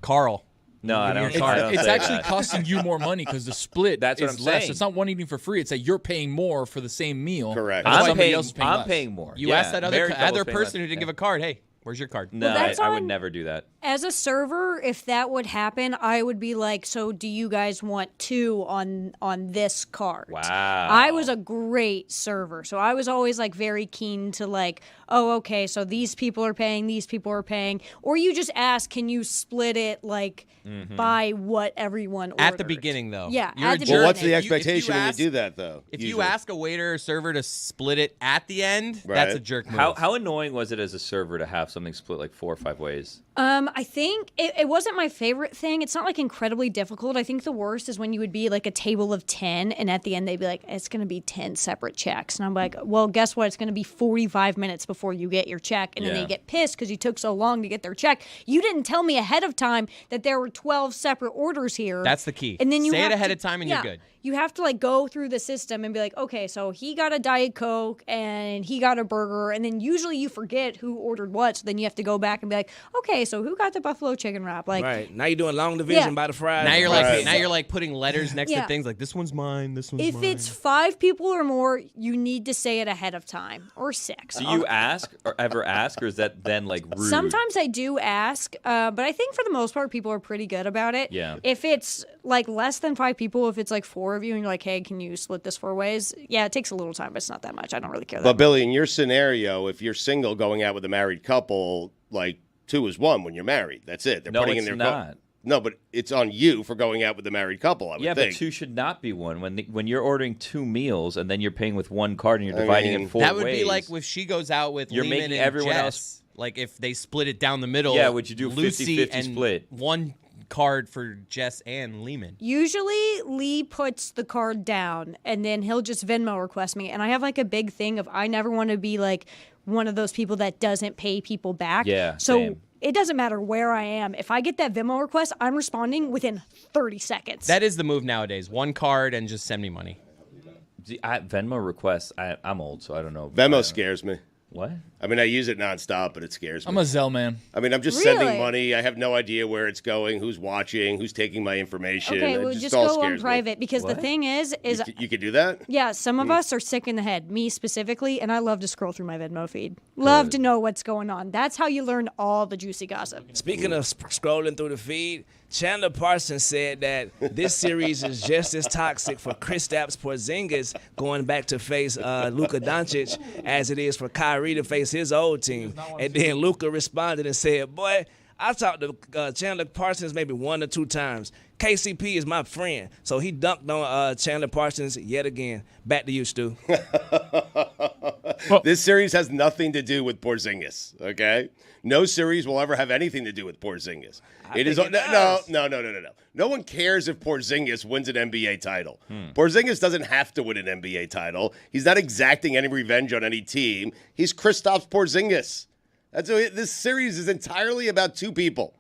Carl. No, I don't. It's, I don't it's say actually that. costing you more money because the split That's what is I'm less. saying. It's not one eating for free. It's that you're paying more for the same meal. Correct. and I'm somebody paying. else is paying I'm less. paying more. You Yeah, asked that married couple's other paying person less. who didn't give a card, hey, where's your card? No, Well, that's I would on- never do that. As a server, if that would happen, I would be like, so do you guys want 2 on this card? Wow. I was a great server. So I was always like very keen to like, oh, okay, so these people are paying, these people are paying. Or you just ask, can you split it like by what everyone ordered? At the beginning, though. Yeah, You're at a the jerk. Well, what's the If you expectation when ask- you do that, though? If you usually? ask a waiter or server to split it at the end, Right. that's a jerk move. How annoying was it as a server to have something split like 4 or 5 ways? I think it wasn't my favorite thing. It's not like incredibly difficult. I think the worst is when you would be like a table of 10 and at the end they'd be like, it's going to be 10 separate checks. And I'm like, well, guess what? It's going to be 45 minutes before you get your check. And then Yeah. they get pissed because you took so long to get their check. You didn't tell me ahead of time that there were 12 separate orders here. That's the key. And then you Say it have ahead to- of time and yeah, you're good. you have to like go through the system and be like, okay, so he got a Diet Coke and he got a burger, and then usually you forget who ordered what, so then you have to go back and be like, okay, so who got the buffalo chicken wrap? Like, right now you're doing long division by the fries. Now you're like putting letters next to things like this one's mine, this one's mine. If it's 5 people or more, you need to say it ahead of time, or 6. Do you ask or ever ask, or is that then like rude? Sometimes I do ask, but I think for the most part, people are pretty good about it. Yeah. If it's like less than 5 people, if it's like 4 of you and you're like, hey, can you split this 4 ways? Yeah, it takes a little time, but it's not that much. I don't really care that But much. Billy, in your scenario, if you're single going out with a married couple, like 2 is 1 when you're married. That's it. They're No, putting it's in their not. No, but it's on you for going out with the married couple, I would Yeah, think. but 2 should not be 1. When you're ordering 2 meals and then you're paying with 1 card and you're dividing it 4 ways. That would be like if she goes out with You're Lehman making and everyone Jess, else- like if they split it down the middle. Yeah, would you do a Lucy 50-50 and split? 1 card for Jess and Lehman. Usually, Lee puts the card down, and then he'll just Venmo request me. And I have like a big thing of I never want to be like one of those people that doesn't pay people back. Yeah, So same. it doesn't matter where I am. If I get that Venmo request, I'm responding within 30 seconds. That is the move nowadays. 1 card and just send me money. Venmo requests, I'm old, so I don't know. Venmo scares me. What? I mean, I use it nonstop, but it scares me. I'm a Zelle man. I mean, I'm just sending money. I have no idea where it's going, who's watching, who's taking my information. Okay, It well, just just all go on scares me. private because the thing is You could do that? yeah, some of us are sick in the head, me specifically, and I love to scroll through my Venmo feed. Love to know what's going on. That's how you learn all the juicy gossip. Speaking of scrolling through the feed, Chandler Parsons said that this series is just as toxic for Kristaps Porzingis going back to face Luka Doncic as it is for Kyrie to face his old team. And then Luka responded and said, boy, I talked to Chandler Parsons maybe 1 or 2 times. KCP is my friend. So he dunked on Chandler Parsons yet again. Back to you, Stu. This series has nothing to do with Porzingis, okay? No series will ever have anything to do with Porzingis. No one cares if Porzingis wins an NBA title. Porzingis doesn't have to win an NBA title. He's not exacting any revenge on any team. He's Kristaps Porzingis. This series is entirely about 2 people: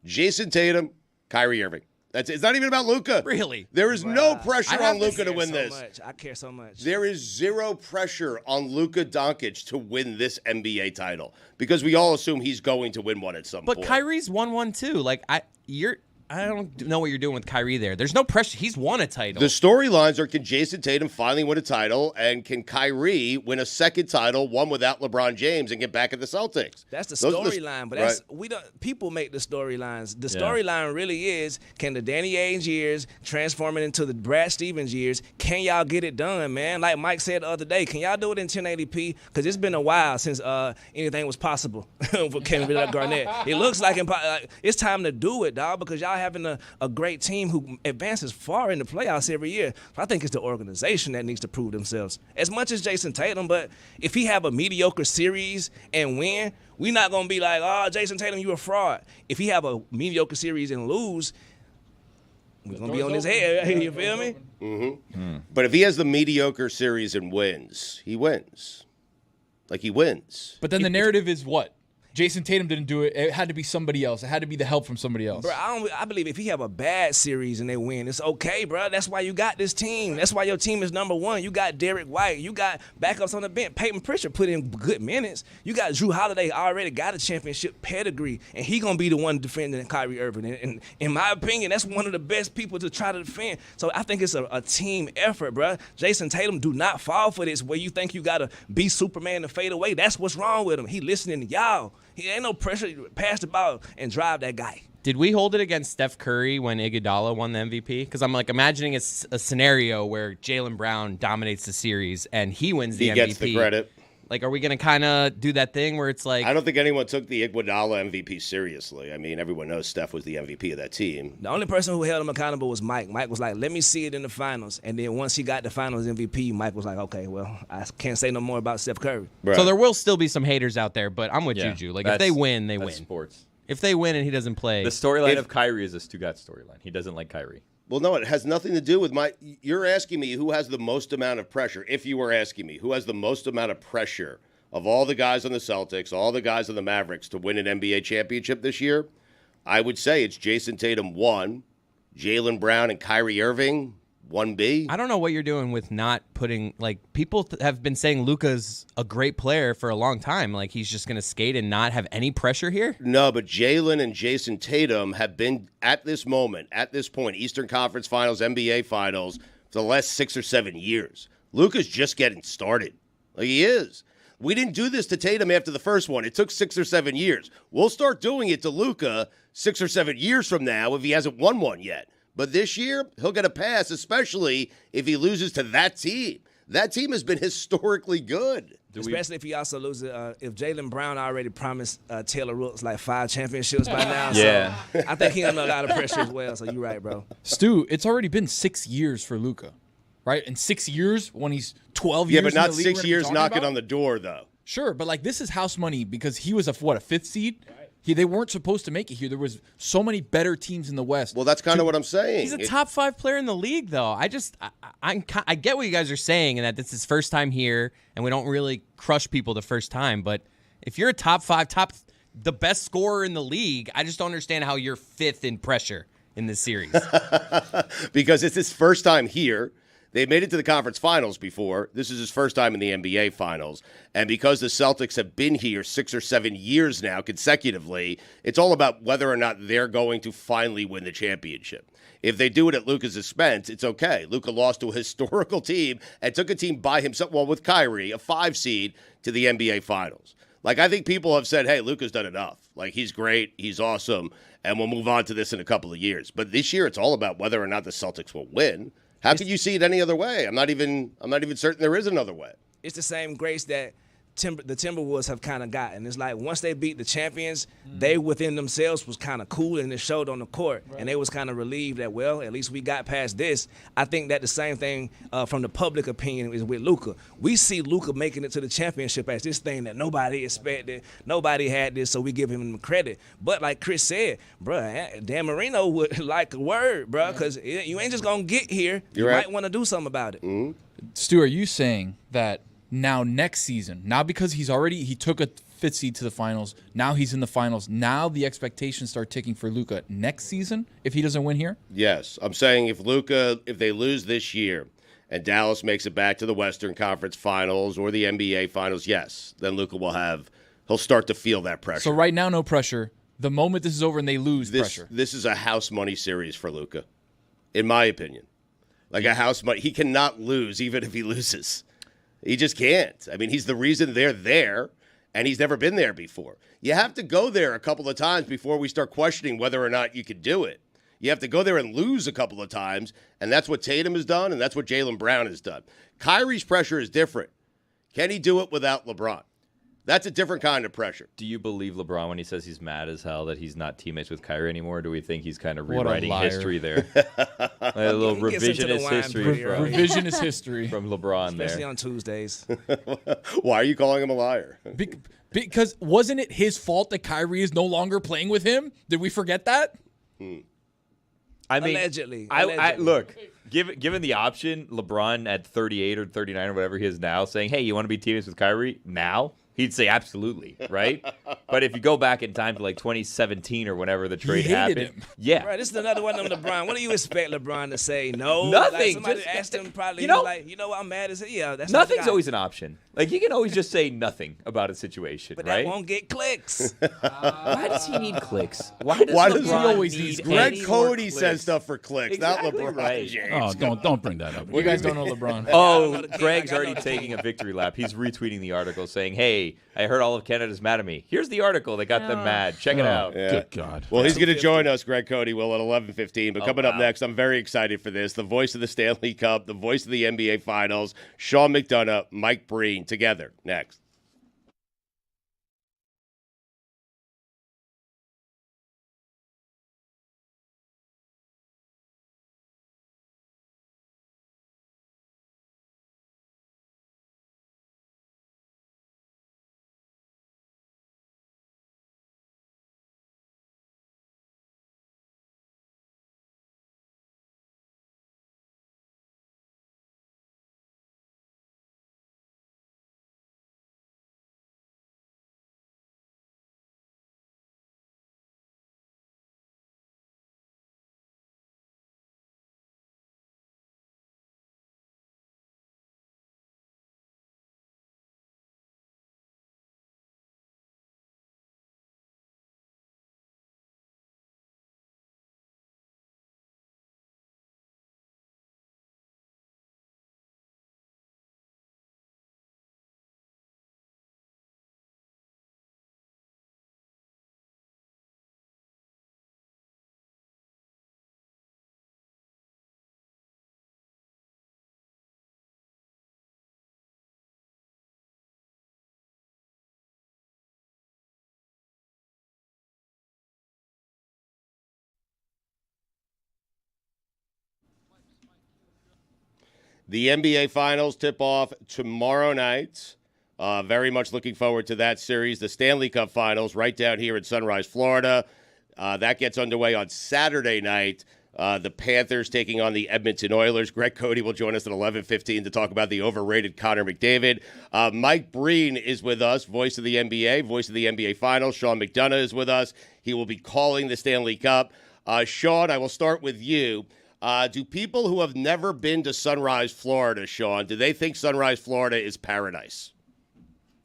Jason Tatum, Kyrie Irving. That's it. It's not even about Luka. Really? There is no pressure on Luka to win this. I care so much. There is 0 pressure on Luka Doncic to win this NBA title because we all assume he's going to win one at some point. But Kyrie's won 1 too. Like I don't know what you're doing with Kyrie there. There's no pressure. He's won a title. The storylines are, can Jason Tatum finally win a title, and can Kyrie win a second title, one without LeBron James, and get back at the Celtics? That's the Those are storyline, but that's we don't. People make the storylines. The storyline really is: can the Danny Ainge years transform it into the Brad Stevens years? Can y'all get it done, man? Like Mike said the other day, can y'all do it in 1080p? Because it's been a while since anything was possible for Kevin Garnett. It looks like it's time to do it, dog, because y'all having a great team who advances far in the playoffs every year. I think it's the organization that needs to prove themselves. As much as Jason Tatum, but if he have a mediocre series and win, we're not going to be like, oh, Jason Tatum, you a fraud. If he have a mediocre series and lose, we're going to be on his head. You feel me? Mm-hmm. But if he has the mediocre series and wins, he wins. Like, he wins. But then the narrative is what? Jason Tatum didn't do it. It had to be somebody else. It had to be the help from somebody else. Bro, I believe if he have a bad series and they win, it's okay, bro. That's why you got this team. That's why your team is number 1. You got Derek White. You got backups on the bench. Peyton Pritchard put in good minutes. You got Drew Holiday already got a championship pedigree, and he going to be the one defending Kyrie Irving. And in my opinion, that's one of the best people to try to defend. So I think it's a team effort, bro. Jason Tatum, do not fall for this where you think you got to be Superman and fade away. That's what's wrong with him. He listening to y'all. He ain't no pressure. Pass the ball and drive that guy. Did we hold it against Steph Curry when Iguodala won the MVP? Because I'm like imagining a scenario where Jaylen Brown dominates the series and he wins the MVP. He gets the credit. Like, are we going to kind of do that thing where it's like... I don't think anyone took the Iguodala MVP seriously. I mean, everyone knows Steph was the MVP of that team. The only person who held him accountable was Mike. Mike was like, let me see it in the finals. And then once he got the finals MVP, Mike was like, okay, well, I can't say no more about Steph Curry. Right. So there will still be some haters out there, but I'm with Juju. Like, if they win, they win. Sports. If they win and he doesn't play... The storyline of Kyrie is a Stugotz storyline. He doesn't like Kyrie. Well, no, it has nothing to do with You're asking me who has the most amount of pressure. If you were asking me who has the most amount of pressure of all the guys on the Celtics, all the guys on the Mavericks to win an NBA championship this year, I would say it's Jason Tatum 1, Jaylen Brown and Kyrie Irving 1B. I don't know what you're doing with not putting, like, people have been saying Luka's a great player for a long time. Like, he's just going to skate and not have any pressure here? No, but Jalen and Jason Tatum have been at this point, Eastern Conference Finals, NBA Finals, for the last 6 or 7 years. Luka's just getting started. Like, he is. We didn't do this to Tatum after the first one. It took 6 or 7 years. We'll start doing it to Luka 6 or 7 years from now if he hasn't won one yet. But this year, he'll get a pass, especially if he loses to that team. That team has been historically good. Especially if he also loses. If Jaylen Brown already promised Taylor Rooks like 5 championships by now. Yeah. So I think he under a lot of pressure as well. So you're right, bro. Stu, it's already been 6 years for Luka, right? In 6 years, when he's 12 years Yeah, but not in the league, 6 years knocking on the door, though. Sure, but like this is house money because he was a 5th seed? They weren't supposed to make it here. There was so many better teams in the West. Well, that's kind of what I'm saying. He's a top 5 player in the league, though. I get what you guys are saying and that this is first time here and we don't really crush people the first time. But if you're a top 5, the best scorer in the league, I just don't understand how you're 5th in pressure in this series. Because it's his first time here. They made it to the conference finals before. This is his first time in the NBA finals. And because the Celtics have been here 6 or 7 years now consecutively, it's all about whether or not they're going to finally win the championship. If they do it at Luka's expense, it's okay. Luka lost to a historical team and took a team by himself, well, with Kyrie, a 5 seed, to the NBA finals. Like, I think people have said, hey, Luka's done enough. Like, he's great, he's awesome, and we'll move on to this in a couple of years. But this year, it's all about whether or not the Celtics will win. How could you see it any other way? I'm not even certain there is another way. It's the same grace that the Timberwolves have kind of gotten. It's like once they beat the champions, they within themselves was kind of cool and it showed on the court. Right. And they was kind of relieved that, well, at least we got past this. I think that the same thing from the public opinion is with Luka. We see Luka making it to the championship as this thing that nobody expected. Nobody had this, so we give him credit. But like Chris said, bruh, Dan Marino would like a word, bruh, because you ain't just going to get here. You might want to do something about it. Mm-hmm. Stu, are you saying that now next season, now because he took a 5th seed to the finals, now he's in the finals, now the expectations start ticking for Luka next season if he doesn't win here? Yes. I'm saying if they lose this year and Dallas makes it back to the Western Conference Finals or the NBA Finals, yes, then Luka he'll start to feel that pressure. So right now, no pressure. The moment this is over and they lose, pressure. This is a house money series for Luka, in my opinion. Like a house money. He cannot lose even if he loses. He just can't. I mean, he's the reason they're there, and he's never been there before. You have to go there a couple of times before we start questioning whether or not you can do it. You have to go there and lose a couple of times, and that's what Tatum has done, and that's what Jaylen Brown has done. Kyrie's pressure is different. Can he do it without LeBron? That's a different kind of pressure. Do you believe LeBron when he says he's mad as hell that he's not teammates with Kyrie anymore? Or do we think he's kind of rewriting history there? A little revisionist history. Revisionist history from LeBron especially there. on Tuesdays. Why are you calling him a liar? Because wasn't it his fault that Kyrie is no longer playing with him? Did we forget that? I mean, allegedly. Look, given the option, LeBron at 38 or 39 or whatever he is now, saying, hey, you want to be teammates with Kyrie now? He'd say absolutely, right? But if you go back in time to like 2017 or whenever the trade happened, yeah. Right, this is another one of them LeBron. What do you expect LeBron to say? No? Nothing. Like somebody asked him probably, like, what, I'm mad as hell. Yeah, that's nothing's always an option. Like, he can always just say nothing about a situation, but right? that won't get clicks. Why does he need clicks? Why does he always need Greg Cody says stuff for clicks, exactly not LeBron right. James. Oh, don't bring that up. You guys don't know LeBron. Oh, Greg's already taking a victory lap. He's retweeting the article saying, hey, I heard all of Canada's mad at me. Here's the article that got them mad. Check it out. Yeah. Good God. Well, he's going to join us, Greg Cody, will, at 11:15. But coming up wow. next, I'm very excited for this. The voice of the Stanley Cup, the voice of the NBA Finals, Sean McDonough, Mike Breen, together next. The NBA Finals tip off tomorrow night. Very much looking forward to that series. The Stanley Cup Finals right down here in Sunrise, Florida. That gets underway on Saturday night. The Panthers taking on the Edmonton Oilers. Greg Cody will join us at 11:15 to talk about the overrated Connor McDavid. Mike Breen is with us, voice of the NBA, voice of the NBA Finals. Sean McDonough is with us. He will be calling the Stanley Cup. Sean, I will start with you. Do people who have never been to Sunrise, Florida, Sean, do they think Sunrise, Florida is paradise?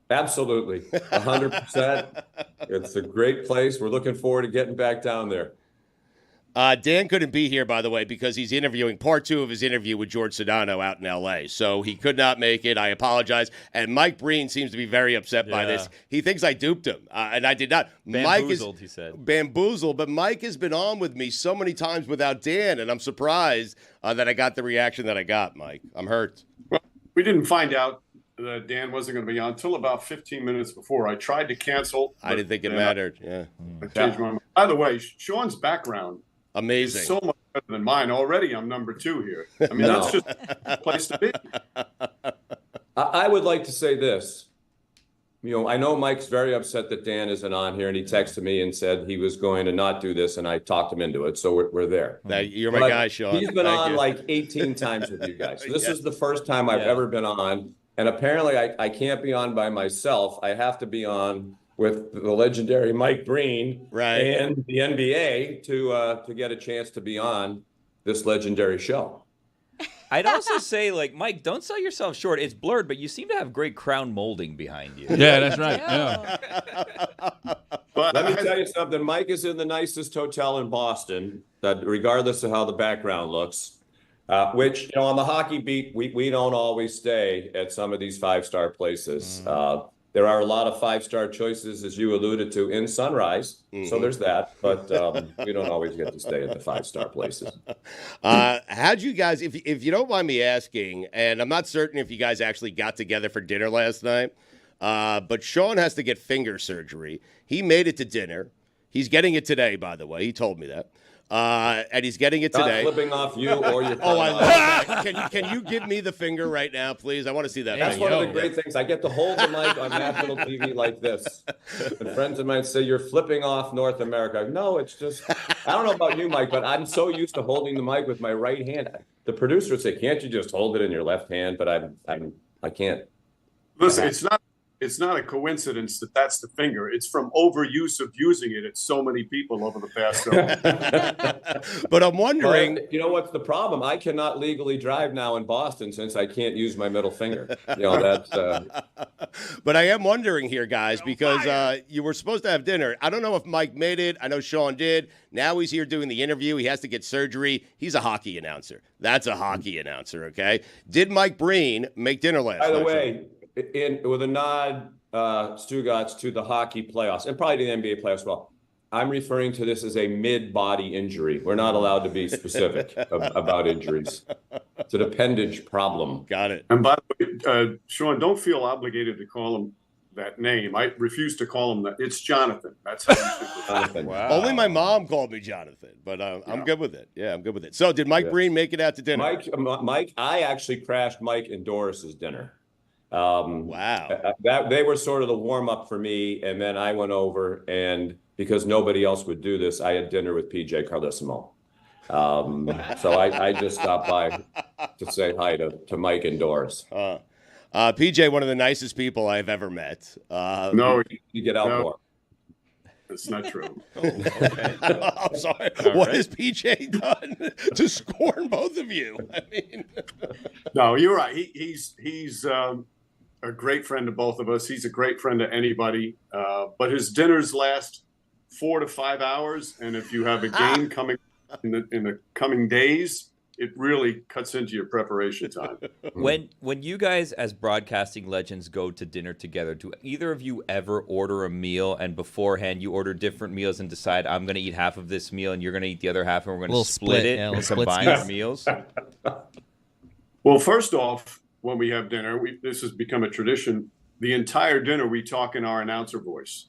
Absolutely. 100%. It's a great place. We're looking forward to getting back down there. Dan couldn't be here, by the way, because he's interviewing part 2 of his interview with George Sedano out in L.A., so he could not make it. I apologize. And Mike Breen seems to be very upset by this. He thinks I duped him, and I did not. Bamboozled, he said. Bamboozled, but Mike has been on with me so many times without Dan, and I'm surprised that I got the reaction that I got, Mike. I'm hurt. Well, we didn't find out that Dan wasn't going to be on until about 15 minutes before. I tried to cancel. I didn't think it mattered, yeah. I changed my mind. By the way, Sean's background amazing. Is so much better than mine. Already I'm number 2 here. I mean, that's just a place to be. I would like to say this. I know Mike's very upset that Dan isn't on here, and he texted me and said he was going to not do this, and I talked him into it, so we're there. You're my guy, Sean. He's been Thank on you. like 18 times with you guys. So this is the first time I've ever been on, and apparently I can't be on by myself. I have to be on with the legendary Mike Breen and the NBA to get a chance to be on this legendary show. I'd also say, Mike, don't sell yourself short. It's blurred, but you seem to have great crown molding behind you. Yeah, that's right. Yeah. But let me tell you something. Mike is in the nicest hotel in Boston, regardless of how the background looks. Which, on the hockey beat, we don't always stay at some of these 5-star places. There are a lot of 5-star choices, as you alluded to, in Sunrise. So there's that. But we don't always get to stay at the 5-star places. How'd you guys, if you don't mind me asking, and I'm not certain if you guys actually got together for dinner last night, but Sean has to get finger surgery. He made it to dinner. He's getting it today, by the way. He told me that. And he's getting it today. Not flipping off you or your Oh, I love that. Can you give me the finger right now, please? I want to see that. That's finger. one of the great things. I get to hold the mic on national TV like this. And friends of mine say, you're flipping off North America. No, it's just, I don't know about you, Mike, but I'm so used to holding the mic with my right hand. The producer would say, can't you just hold it in your left hand? But I can't. Listen, it's not a coincidence that that's the finger. It's from overuse of using it at so many people over the past. But I'm wondering. Well, you know what's the problem? I cannot legally drive now in Boston since I can't use my middle finger. That's. But I am wondering here, guys, because you were supposed to have dinner. I don't know if Mike made it. I know Sean did. Now he's here doing the interview. He has to get surgery. He's a hockey announcer. That's a hockey announcer, okay? Did Mike Breen make dinner last night? By the way, with a nod, Stugotz, to the hockey playoffs, and probably to the NBA playoffs as well, I'm referring to this as a mid-body injury. We're not allowed to be specific about injuries. It's an appendage problem. Got it. And by the way, Sean, don't feel obligated to call him that name. I refuse to call him that. It's Jonathan. That's how you should. Jonathan. Wow. Only my mom called me Jonathan, but I'm good with it. Yeah, I'm good with it. So did Mike Breen make it out to dinner? Mike, I actually crashed Mike and Doris's dinner. Wow. They were sort of the warm-up for me, and then I went over, and because nobody else would do this, I had dinner with PJ Carlesimo. So I just stopped by to say hi to Mike and Doris. PJ, one of the nicest people I've ever met. No, you get out more. That's not true. Okay. I'm sorry. What has PJ done to scorn both of you? I mean, no, you're right. He's a great friend to both of us. He's a great friend to anybody. But his dinners last 4 to 5 hours, and if you have a game coming in the coming days, it really cuts into your preparation time. When you guys as broadcasting legends go to dinner together, do either of you ever order a meal and beforehand you order different meals and decide, I'm going to eat half of this meal and you're going to eat the other half and we're going to split it and combine our meals? Well, first off, when we have dinner, this has become a tradition. The entire dinner we talk in our announcer voice.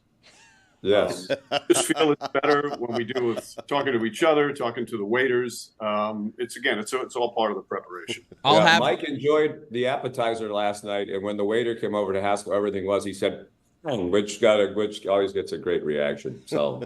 Yes. Just feel it's better when we do with talking to each other, talking to the waiters. It's all part of the preparation. Mike enjoyed the appetizer last night, and when the waiter came over to ask how everything was, he said, which always gets a great reaction. So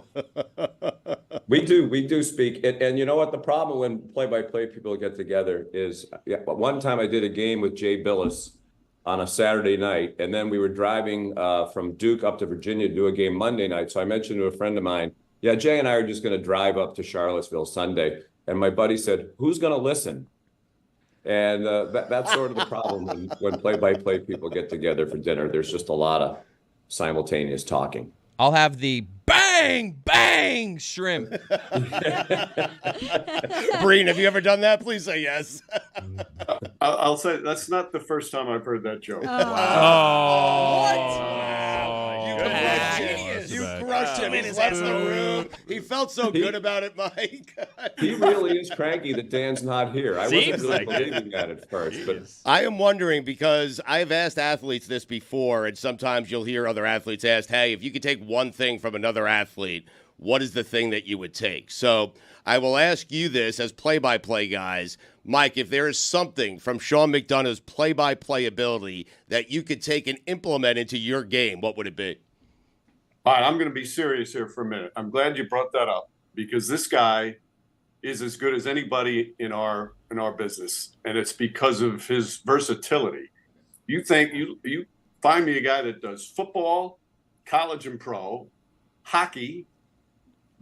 we do speak. And you know what the problem when play-by-play people get together is, one time I did a game with Jay Billis on a Saturday night, and then we were driving from Duke up to Virginia to do a game Monday night. So I mentioned to a friend of mine, Jay and I are just going to drive up to Charlottesville Sunday. And my buddy said, who's going to listen? And that's sort of the problem when play-by-play people get together for dinner. There's just a lot of simultaneous talking. I'll have the bang, bang shrimp. Breen, have you ever done that? Please say yes. I'll say that's not the first time I've heard that joke. You crushed him. He's left the room. He felt so good about it, Mike. He really is cranky that Dan's not here. I wasn't really believing that at first. But I am wondering, because I've asked athletes this before, and sometimes you'll hear other athletes ask, hey, if you could take one thing from another athlete, what is the thing that you would take? So I will ask you this as play-by-play guys. Mike, if there is something from Sean McDonough's play-by-play ability that you could take and implement into your game, what would it be? All right, I'm going to be serious here for a minute. I'm glad you brought that up, because this guy is as good as anybody in our business, and it's because of his versatility. You find me a guy that does football, college and pro, hockey,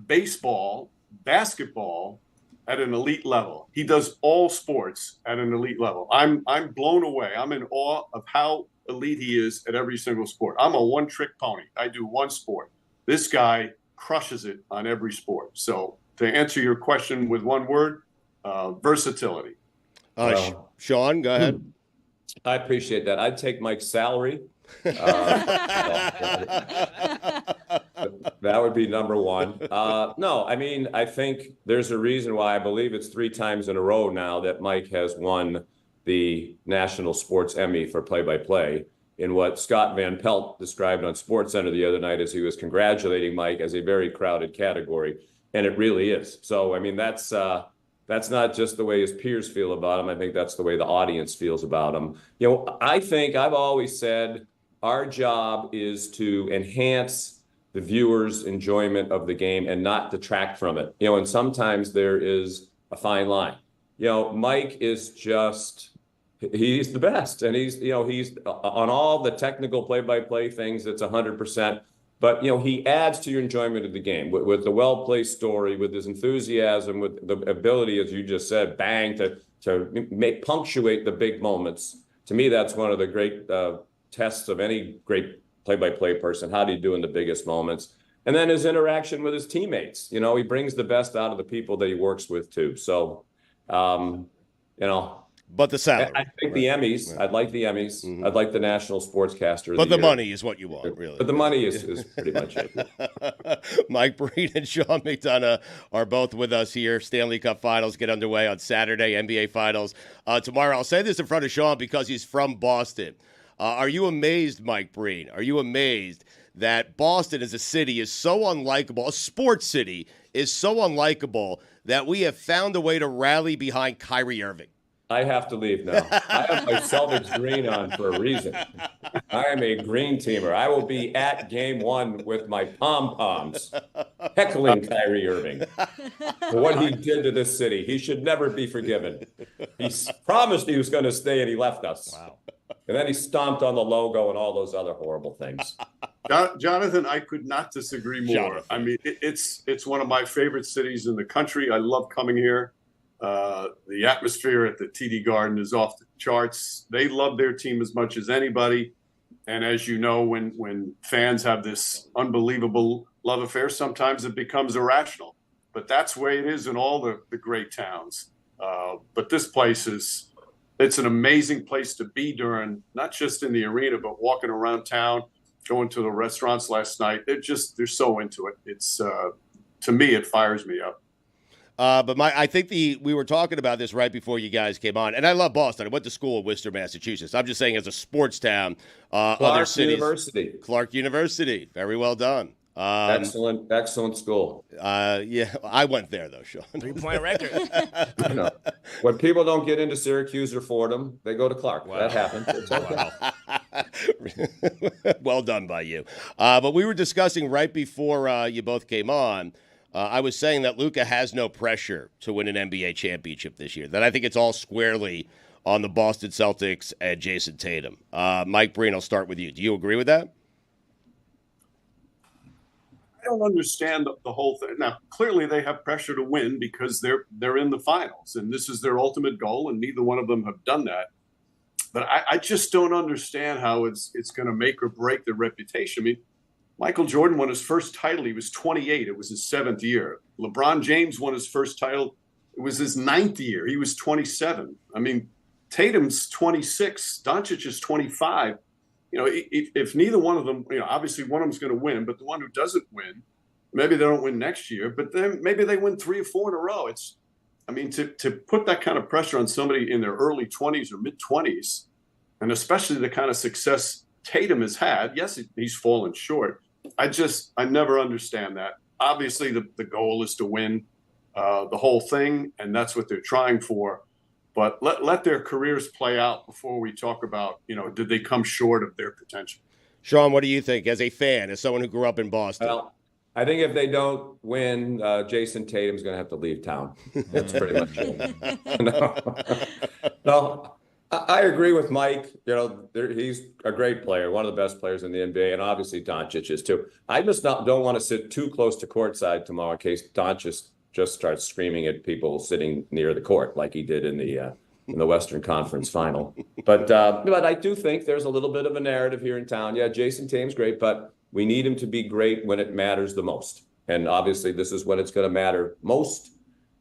baseball, basketball at an elite level. He does all sports at an elite level. I'm blown away. I'm in awe of how elite he is at every single sport. I'm a one-trick pony. I do one sport. This guy crushes it on every sport. So to answer your question with one word, versatility. Sean, go ahead. I appreciate that. I'd take Mike's salary. That would be number one. No, I mean, I think there's a reason why I believe it's 3 times in a row now that Mike has won the National Sports Emmy for play-by-play, in what Scott Van Pelt described on SportsCenter the other night as he was congratulating Mike as a very crowded category, and it really is. So, I mean, that's not just the way his peers feel about him. I think that's the way the audience feels about him. You know, I think I've always said our job is to enhance the viewer's enjoyment of the game and not detract from it. You know, and sometimes there is a fine line. You know, Mike is just, he's the best. And he's on all the technical play-by-play things, it's 100%. But, you know, he adds to your enjoyment of the game with the well-placed story, with his enthusiasm, with the ability, as you just said, bang, to punctuate the big moments. To me, that's one of the great tests of any great play-by-play person. How do you do in the biggest moments? And then his interaction with his teammates. You know, he brings the best out of the people that he works with, too. So, you know. But the salary. I think the Emmys. Right. I'd like the Emmys. Mm-hmm. I'd like the National Sportscaster. But the money is what you want, really. But the money is pretty much it. Mike Breen and Sean McDonough are both with us here. Stanley Cup Finals get underway on Saturday. NBA Finals tomorrow. I'll say this in front of Sean because he's from Boston. Are you amazed, Mike Breen? Are you amazed that Boston as a city is so unlikable, a sports city is so unlikable that we have found a way to rally behind Kyrie Irving? I have to leave now. I have my Celtics green on for a reason. I am a green teamer. I will be at game 1 with my pom-poms, heckling Kyrie Irving for what he did to this city. He should never be forgiven. He promised he was going to stay, and he left us. Wow. And then he stomped on the logo and all those other horrible things. Jonathan, I could not disagree more. Jonathan. I mean, it's one of my favorite cities in the country. I love coming here. The atmosphere at the TD Garden is off the charts. They love their team as much as anybody. And as you know, when fans have this unbelievable love affair, sometimes it becomes irrational. But that's the way it is in all the great towns. But this place it's an amazing place to be during, not just in the arena, but walking around town, going to the restaurants last night. They're so into it. It's, to me, it fires me up. But I think we were talking about this right before you guys came on, and I love Boston. I went to school in Worcester, Massachusetts. I'm just saying, as a sports town, other cities. University. Clark University, very well done. Excellent school. Yeah, I went there though, Sean. 3-point record. No. When people don't get into Syracuse or Fordham, they go to Clark. Wow. That happens. It's okay. Well done by you. But we were discussing right before you both came on. I was saying that Luka has no pressure to win an NBA championship this year. That I think it's all squarely on the Boston Celtics and Jason Tatum. Mike Breen, I'll start with you. Do you agree with that? I don't understand the whole thing. Now, clearly they have pressure to win because they're in the finals, and this is their ultimate goal, and neither one of them have done that. But I just don't understand how it's going to make or break their reputation. I mean, Michael Jordan won his first title. He was 28. It was his 7th year. LeBron James won his first title. It was his 9th year. He was 27. I mean, Tatum's 26. Doncic is 25. You know, if neither one of them, you know, obviously one of them's going to win, but the one who doesn't win, maybe they don't win next year, but then maybe they win 3 or 4 in a row. I mean, to put that kind of pressure on somebody in their early 20s or mid-20s, and especially the kind of success Tatum has had, yes, he's fallen short. I never understand that. Obviously, the goal is to win the whole thing, and that's what they're trying for. But let their careers play out before we talk about, you know, did they come short of their potential? Sean, what do you think as a fan, as someone who grew up in Boston? Well, I think if they don't win, Jason Tatum's going to have to leave town. That's pretty much it. No, I agree with Mike. You know, he's a great player, one of the best players in the NBA, and obviously Doncic is too. I just don't want to sit too close to courtside tomorrow in case Doncic just starts screaming at people sitting near the court like he did in the Western Conference Final. But I do think there's a little bit of a narrative here in town. Yeah, Jason Tatum's great, but we need him to be great when it matters the most. And obviously, this is when it's going to matter most.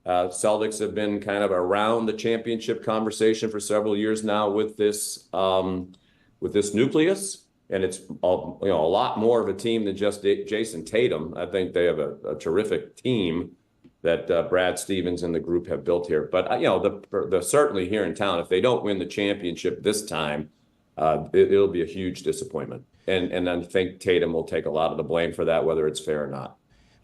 Celtics have been kind of around the championship conversation for several years now with this nucleus. And it's a lot more of a team than just Jason Tatum. I think they have a terrific team that Brad Stevens and the group have built here. But, the certainly here in town, if they don't win the championship this time, it'll be a huge disappointment. And I think Tatum will take a lot of the blame for that, whether it's fair or not.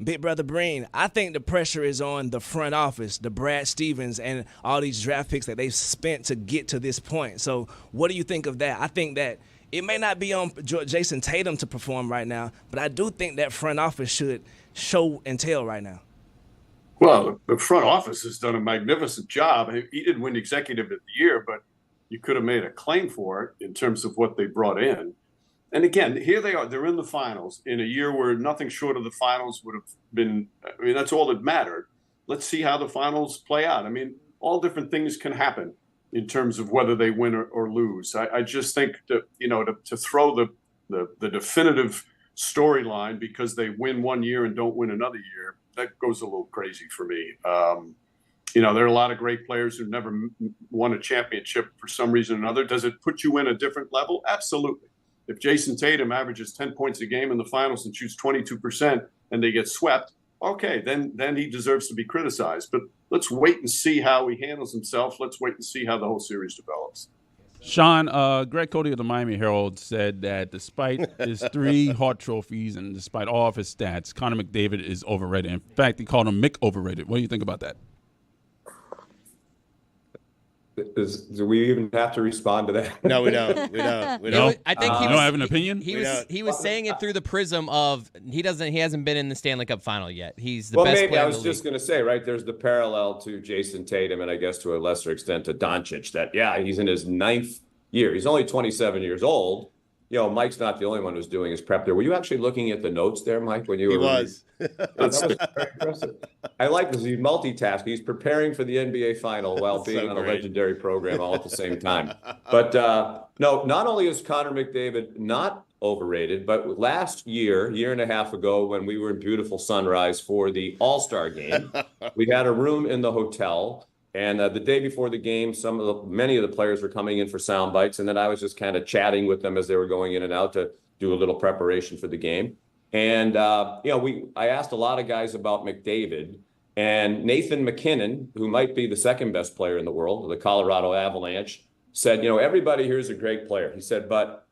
Big Brother Breen, I think the pressure is on the front office, the Brad Stevens, and all these draft picks that they've spent to get to this point. So what do you think of that? I think that it may not be on Jason Tatum to perform right now, but I do think that front office should show and tell right now. Well, the front office has done a magnificent job. He didn't win Executive of the Year, but you could have made a claim for it in terms of what they brought in. And again, here they are. They're in the finals in a year where nothing short of the finals would have been. I mean, that's all that mattered. Let's see how the finals play out. I mean, all different things can happen in terms of whether they win or lose. I just think that, to throw the definitive storyline because they win one year and don't win another year, that goes a little crazy for me. There are a lot of great players who never won a championship for some reason or another. Does it put you in a different level? Absolutely. If Jason Tatum averages 10 points a game in the finals and shoots 22% and they get swept, okay, then he deserves to be criticized. But let's wait and see how he handles himself. Let's wait and see how the whole series develops. Sean, Greg Cody of the Miami Herald said that despite his 3 Hart trophies and despite all of his stats, Connor McDavid is overrated. In fact, he called him Mick overrated. What do you think about that? Do we even have to respond to that? No, we don't. We don't. I think you don't have an opinion. He was saying it through the prism of he hasn't been in the Stanley Cup final yet. He's the best maybe player I was just going to say, right, there's the parallel to Jason Tatum and I guess to a lesser extent to Doncic that, he's in his 9th year. He's only 27 years old. Mike's not the only one who's doing his prep there. Were you actually looking at the notes there, Mike, when you were? He was. That was very impressive. I like this. He's multitasking. He's preparing for the NBA final while being on a legendary program all at the same time. But no, not only is Connor McDavid not overrated, but last year and a half ago, when we were in beautiful Sunrise for the All-Star game, we had a room in the hotel. And the day before the game, many of the players were coming in for sound bites, and then I was just kind of chatting with them as they were going in and out to do a little preparation for the game. And I asked a lot of guys about McDavid, and Nathan McKinnon, who might be the second best player in the world, the Colorado Avalanche, said, everybody here is a great player. He said, but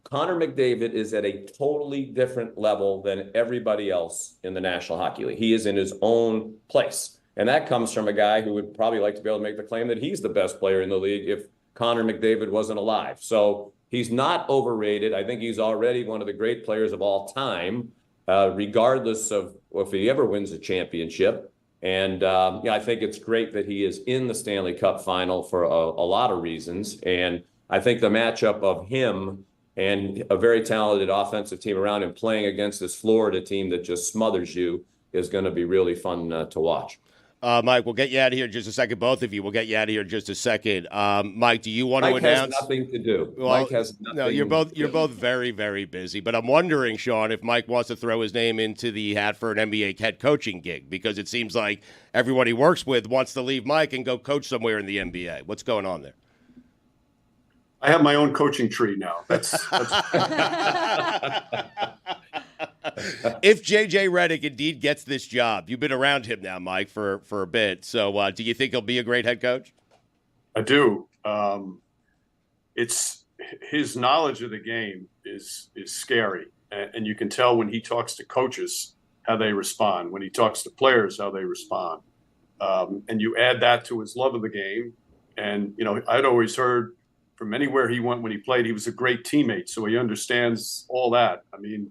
Connor McDavid is at a totally different level than everybody else in the National Hockey League. He is in his own place. And that comes from a guy who would probably like to be able to make the claim that he's the best player in the league if Connor McDavid wasn't alive. So he's not overrated. I think he's already one of the great players of all time, regardless of if he ever wins a championship. And I think it's great that he is in the Stanley Cup final for a lot of reasons. And I think the matchup of him and a very talented offensive team around him playing against this Florida team that just smothers you is going to be really fun to watch. Mike, we'll get you out of here in just a second. Both of you, we'll get you out of here in just a second. Mike, do you want to announce? Mike has nothing to do. Well, Mike has nothing. No, you're both very, very busy. But I'm wondering, Sean, if Mike wants to throw his name into the hat for an NBA head coaching gig, because it seems like everyone he works with wants to leave Mike and go coach somewhere in the NBA. What's going on there? I have my own coaching tree now. That's If J.J. Redick indeed gets this job, you've been around him now, Mike, for a bit. So do you think he'll be a great head coach? I do. It's his knowledge of the game is scary, and you can tell when he talks to coaches how they respond, when he talks to players how they respond, and you add that to his love of the game. And I'd always heard from anywhere he went when he played, he was a great teammate, so he understands all that. I mean,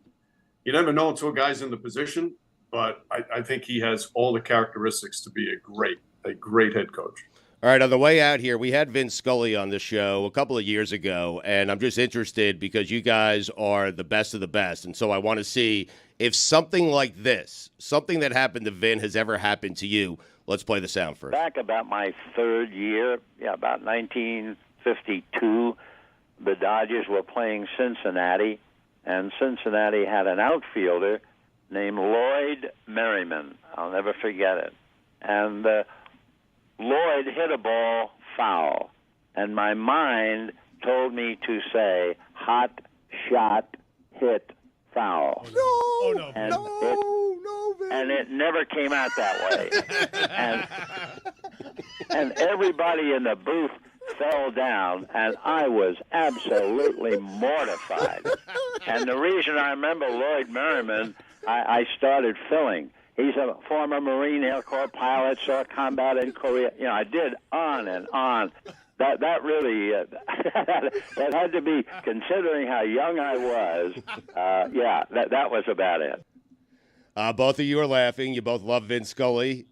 you never know until a guy's in the position, but I think he has all the characteristics to be a great head coach. All right, on the way out here, we had Vin Scully on the show a couple of years ago, and I'm just interested because you guys are the best of the best, and so I want to see if something like this, something that happened to Vin, has ever happened to you. Let's play the sound first. Back about my third year, about 1952, the Dodgers were playing Cincinnati, and Cincinnati had an outfielder named Lloyd Merriman. I'll never forget it. And Lloyd hit a ball foul, and my mind told me to say, hot shot hit foul. And it never came out that way. and everybody in the booth fell down, and I was absolutely mortified. And the reason I remember Lloyd Merriman, I started filling. He's a former Marine Air Corps pilot, saw combat in Korea. I did on and on. That really, that had to be, considering how young I was, that was about it. Both of you are laughing. You both love Vin Scully.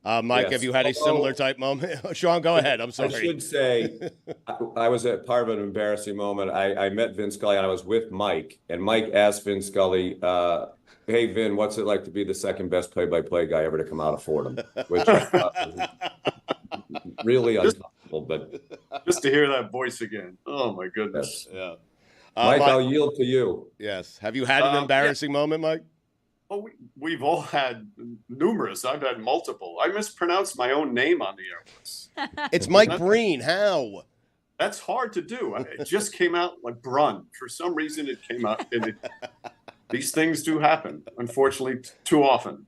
Mike, Yes. have you had a similar type moment? Sean, go ahead. I'm sorry. I should say I was at part of an embarrassing moment. I met Vin Scully, and I was with Mike, and Mike asked Vin Scully, hey, Vin, what's it like to be the second best play-by-play guy ever to come out of Fordham? Which I thought was really uncomfortable, but Just to hear that voice again. Oh, my goodness. Yeah. Mike, I'll yield to you. Yes. Have you had an embarrassing moment, Mike? Oh, we've all had numerous. I've had multiple. I mispronounced my own name on the air. It's Mike Breen. How? That's hard to do. It just came out like Brun. For some reason, it came out. These things do happen, unfortunately, too often.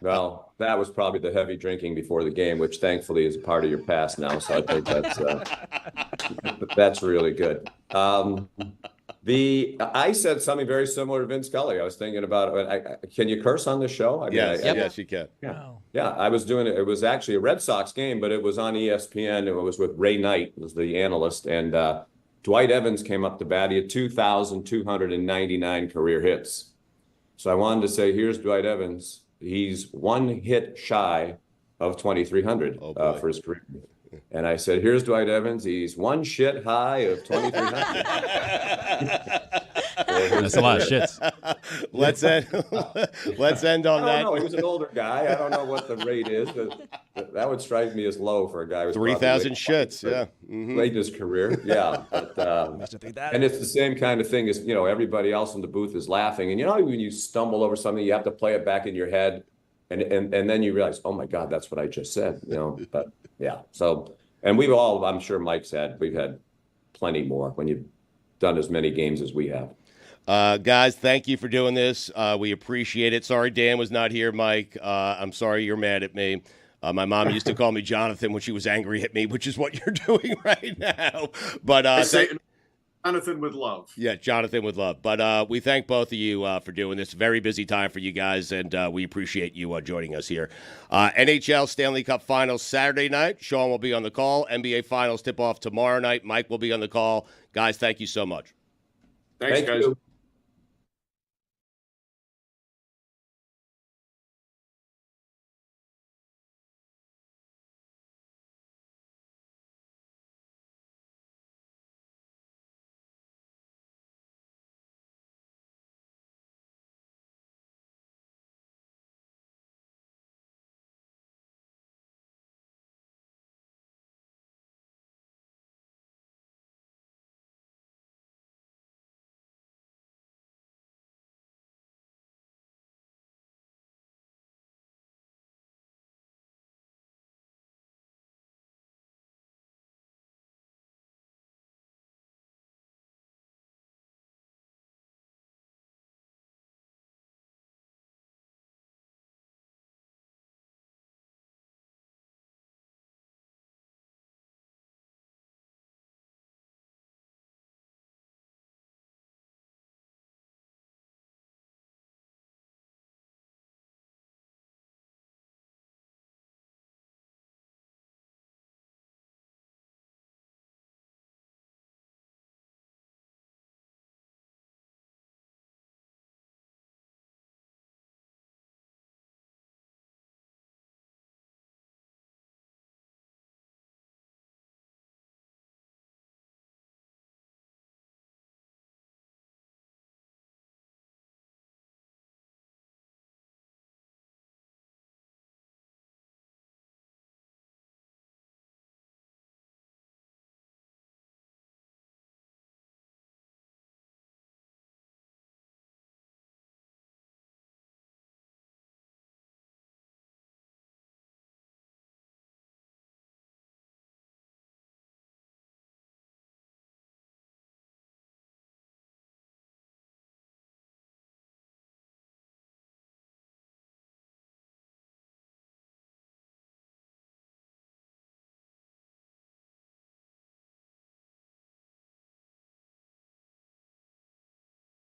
Well, that was probably the heavy drinking before the game, which thankfully is a part of your past now. So I think that's really good. I said something very similar to Vin Scully. I was thinking about, can you curse on the show? I mean, yes, you can. Yeah, I was doing it. It was actually a Red Sox game, but it was on ESPN. It was with Ray Knight, who was the analyst, and Dwight Evans came up to bat. He had 2,299 career hits. So I wanted to say, here's Dwight Evans. He's one hit shy of 2,300 for his career. And I said, here's Dwight Evans. He's one shit high of 2,300. That's a lot of shits. Let's end on that. I don't know. He was an older guy. I don't know what the rate is. That would strike me as low for a guy who's 3,000 shits. Yeah. Late in his career. Yeah. But, and it's the same kind of thing as, everybody else in the booth is laughing. And when you stumble over something, you have to play it back in your head. And then you realize, oh my God, that's what I just said. But yeah. So, and we've all, I'm sure we've had plenty more when you've done as many games as we have. Guys, thank you for doing this. We appreciate it. Sorry Dan was not here, Mike. I'm sorry you're mad at me. My mom used to call me Jonathan when she was angry at me, which is what you're doing right now. But Jonathan with love. Yeah, Jonathan with love. But we thank both of you for doing this. Very busy time for you guys, and we appreciate you joining us here. NHL Stanley Cup Finals Saturday night. Sean will be on the call. NBA Finals tip-off tomorrow night. Mike will be on the call. Guys, thank you so much. Thanks, guys. You.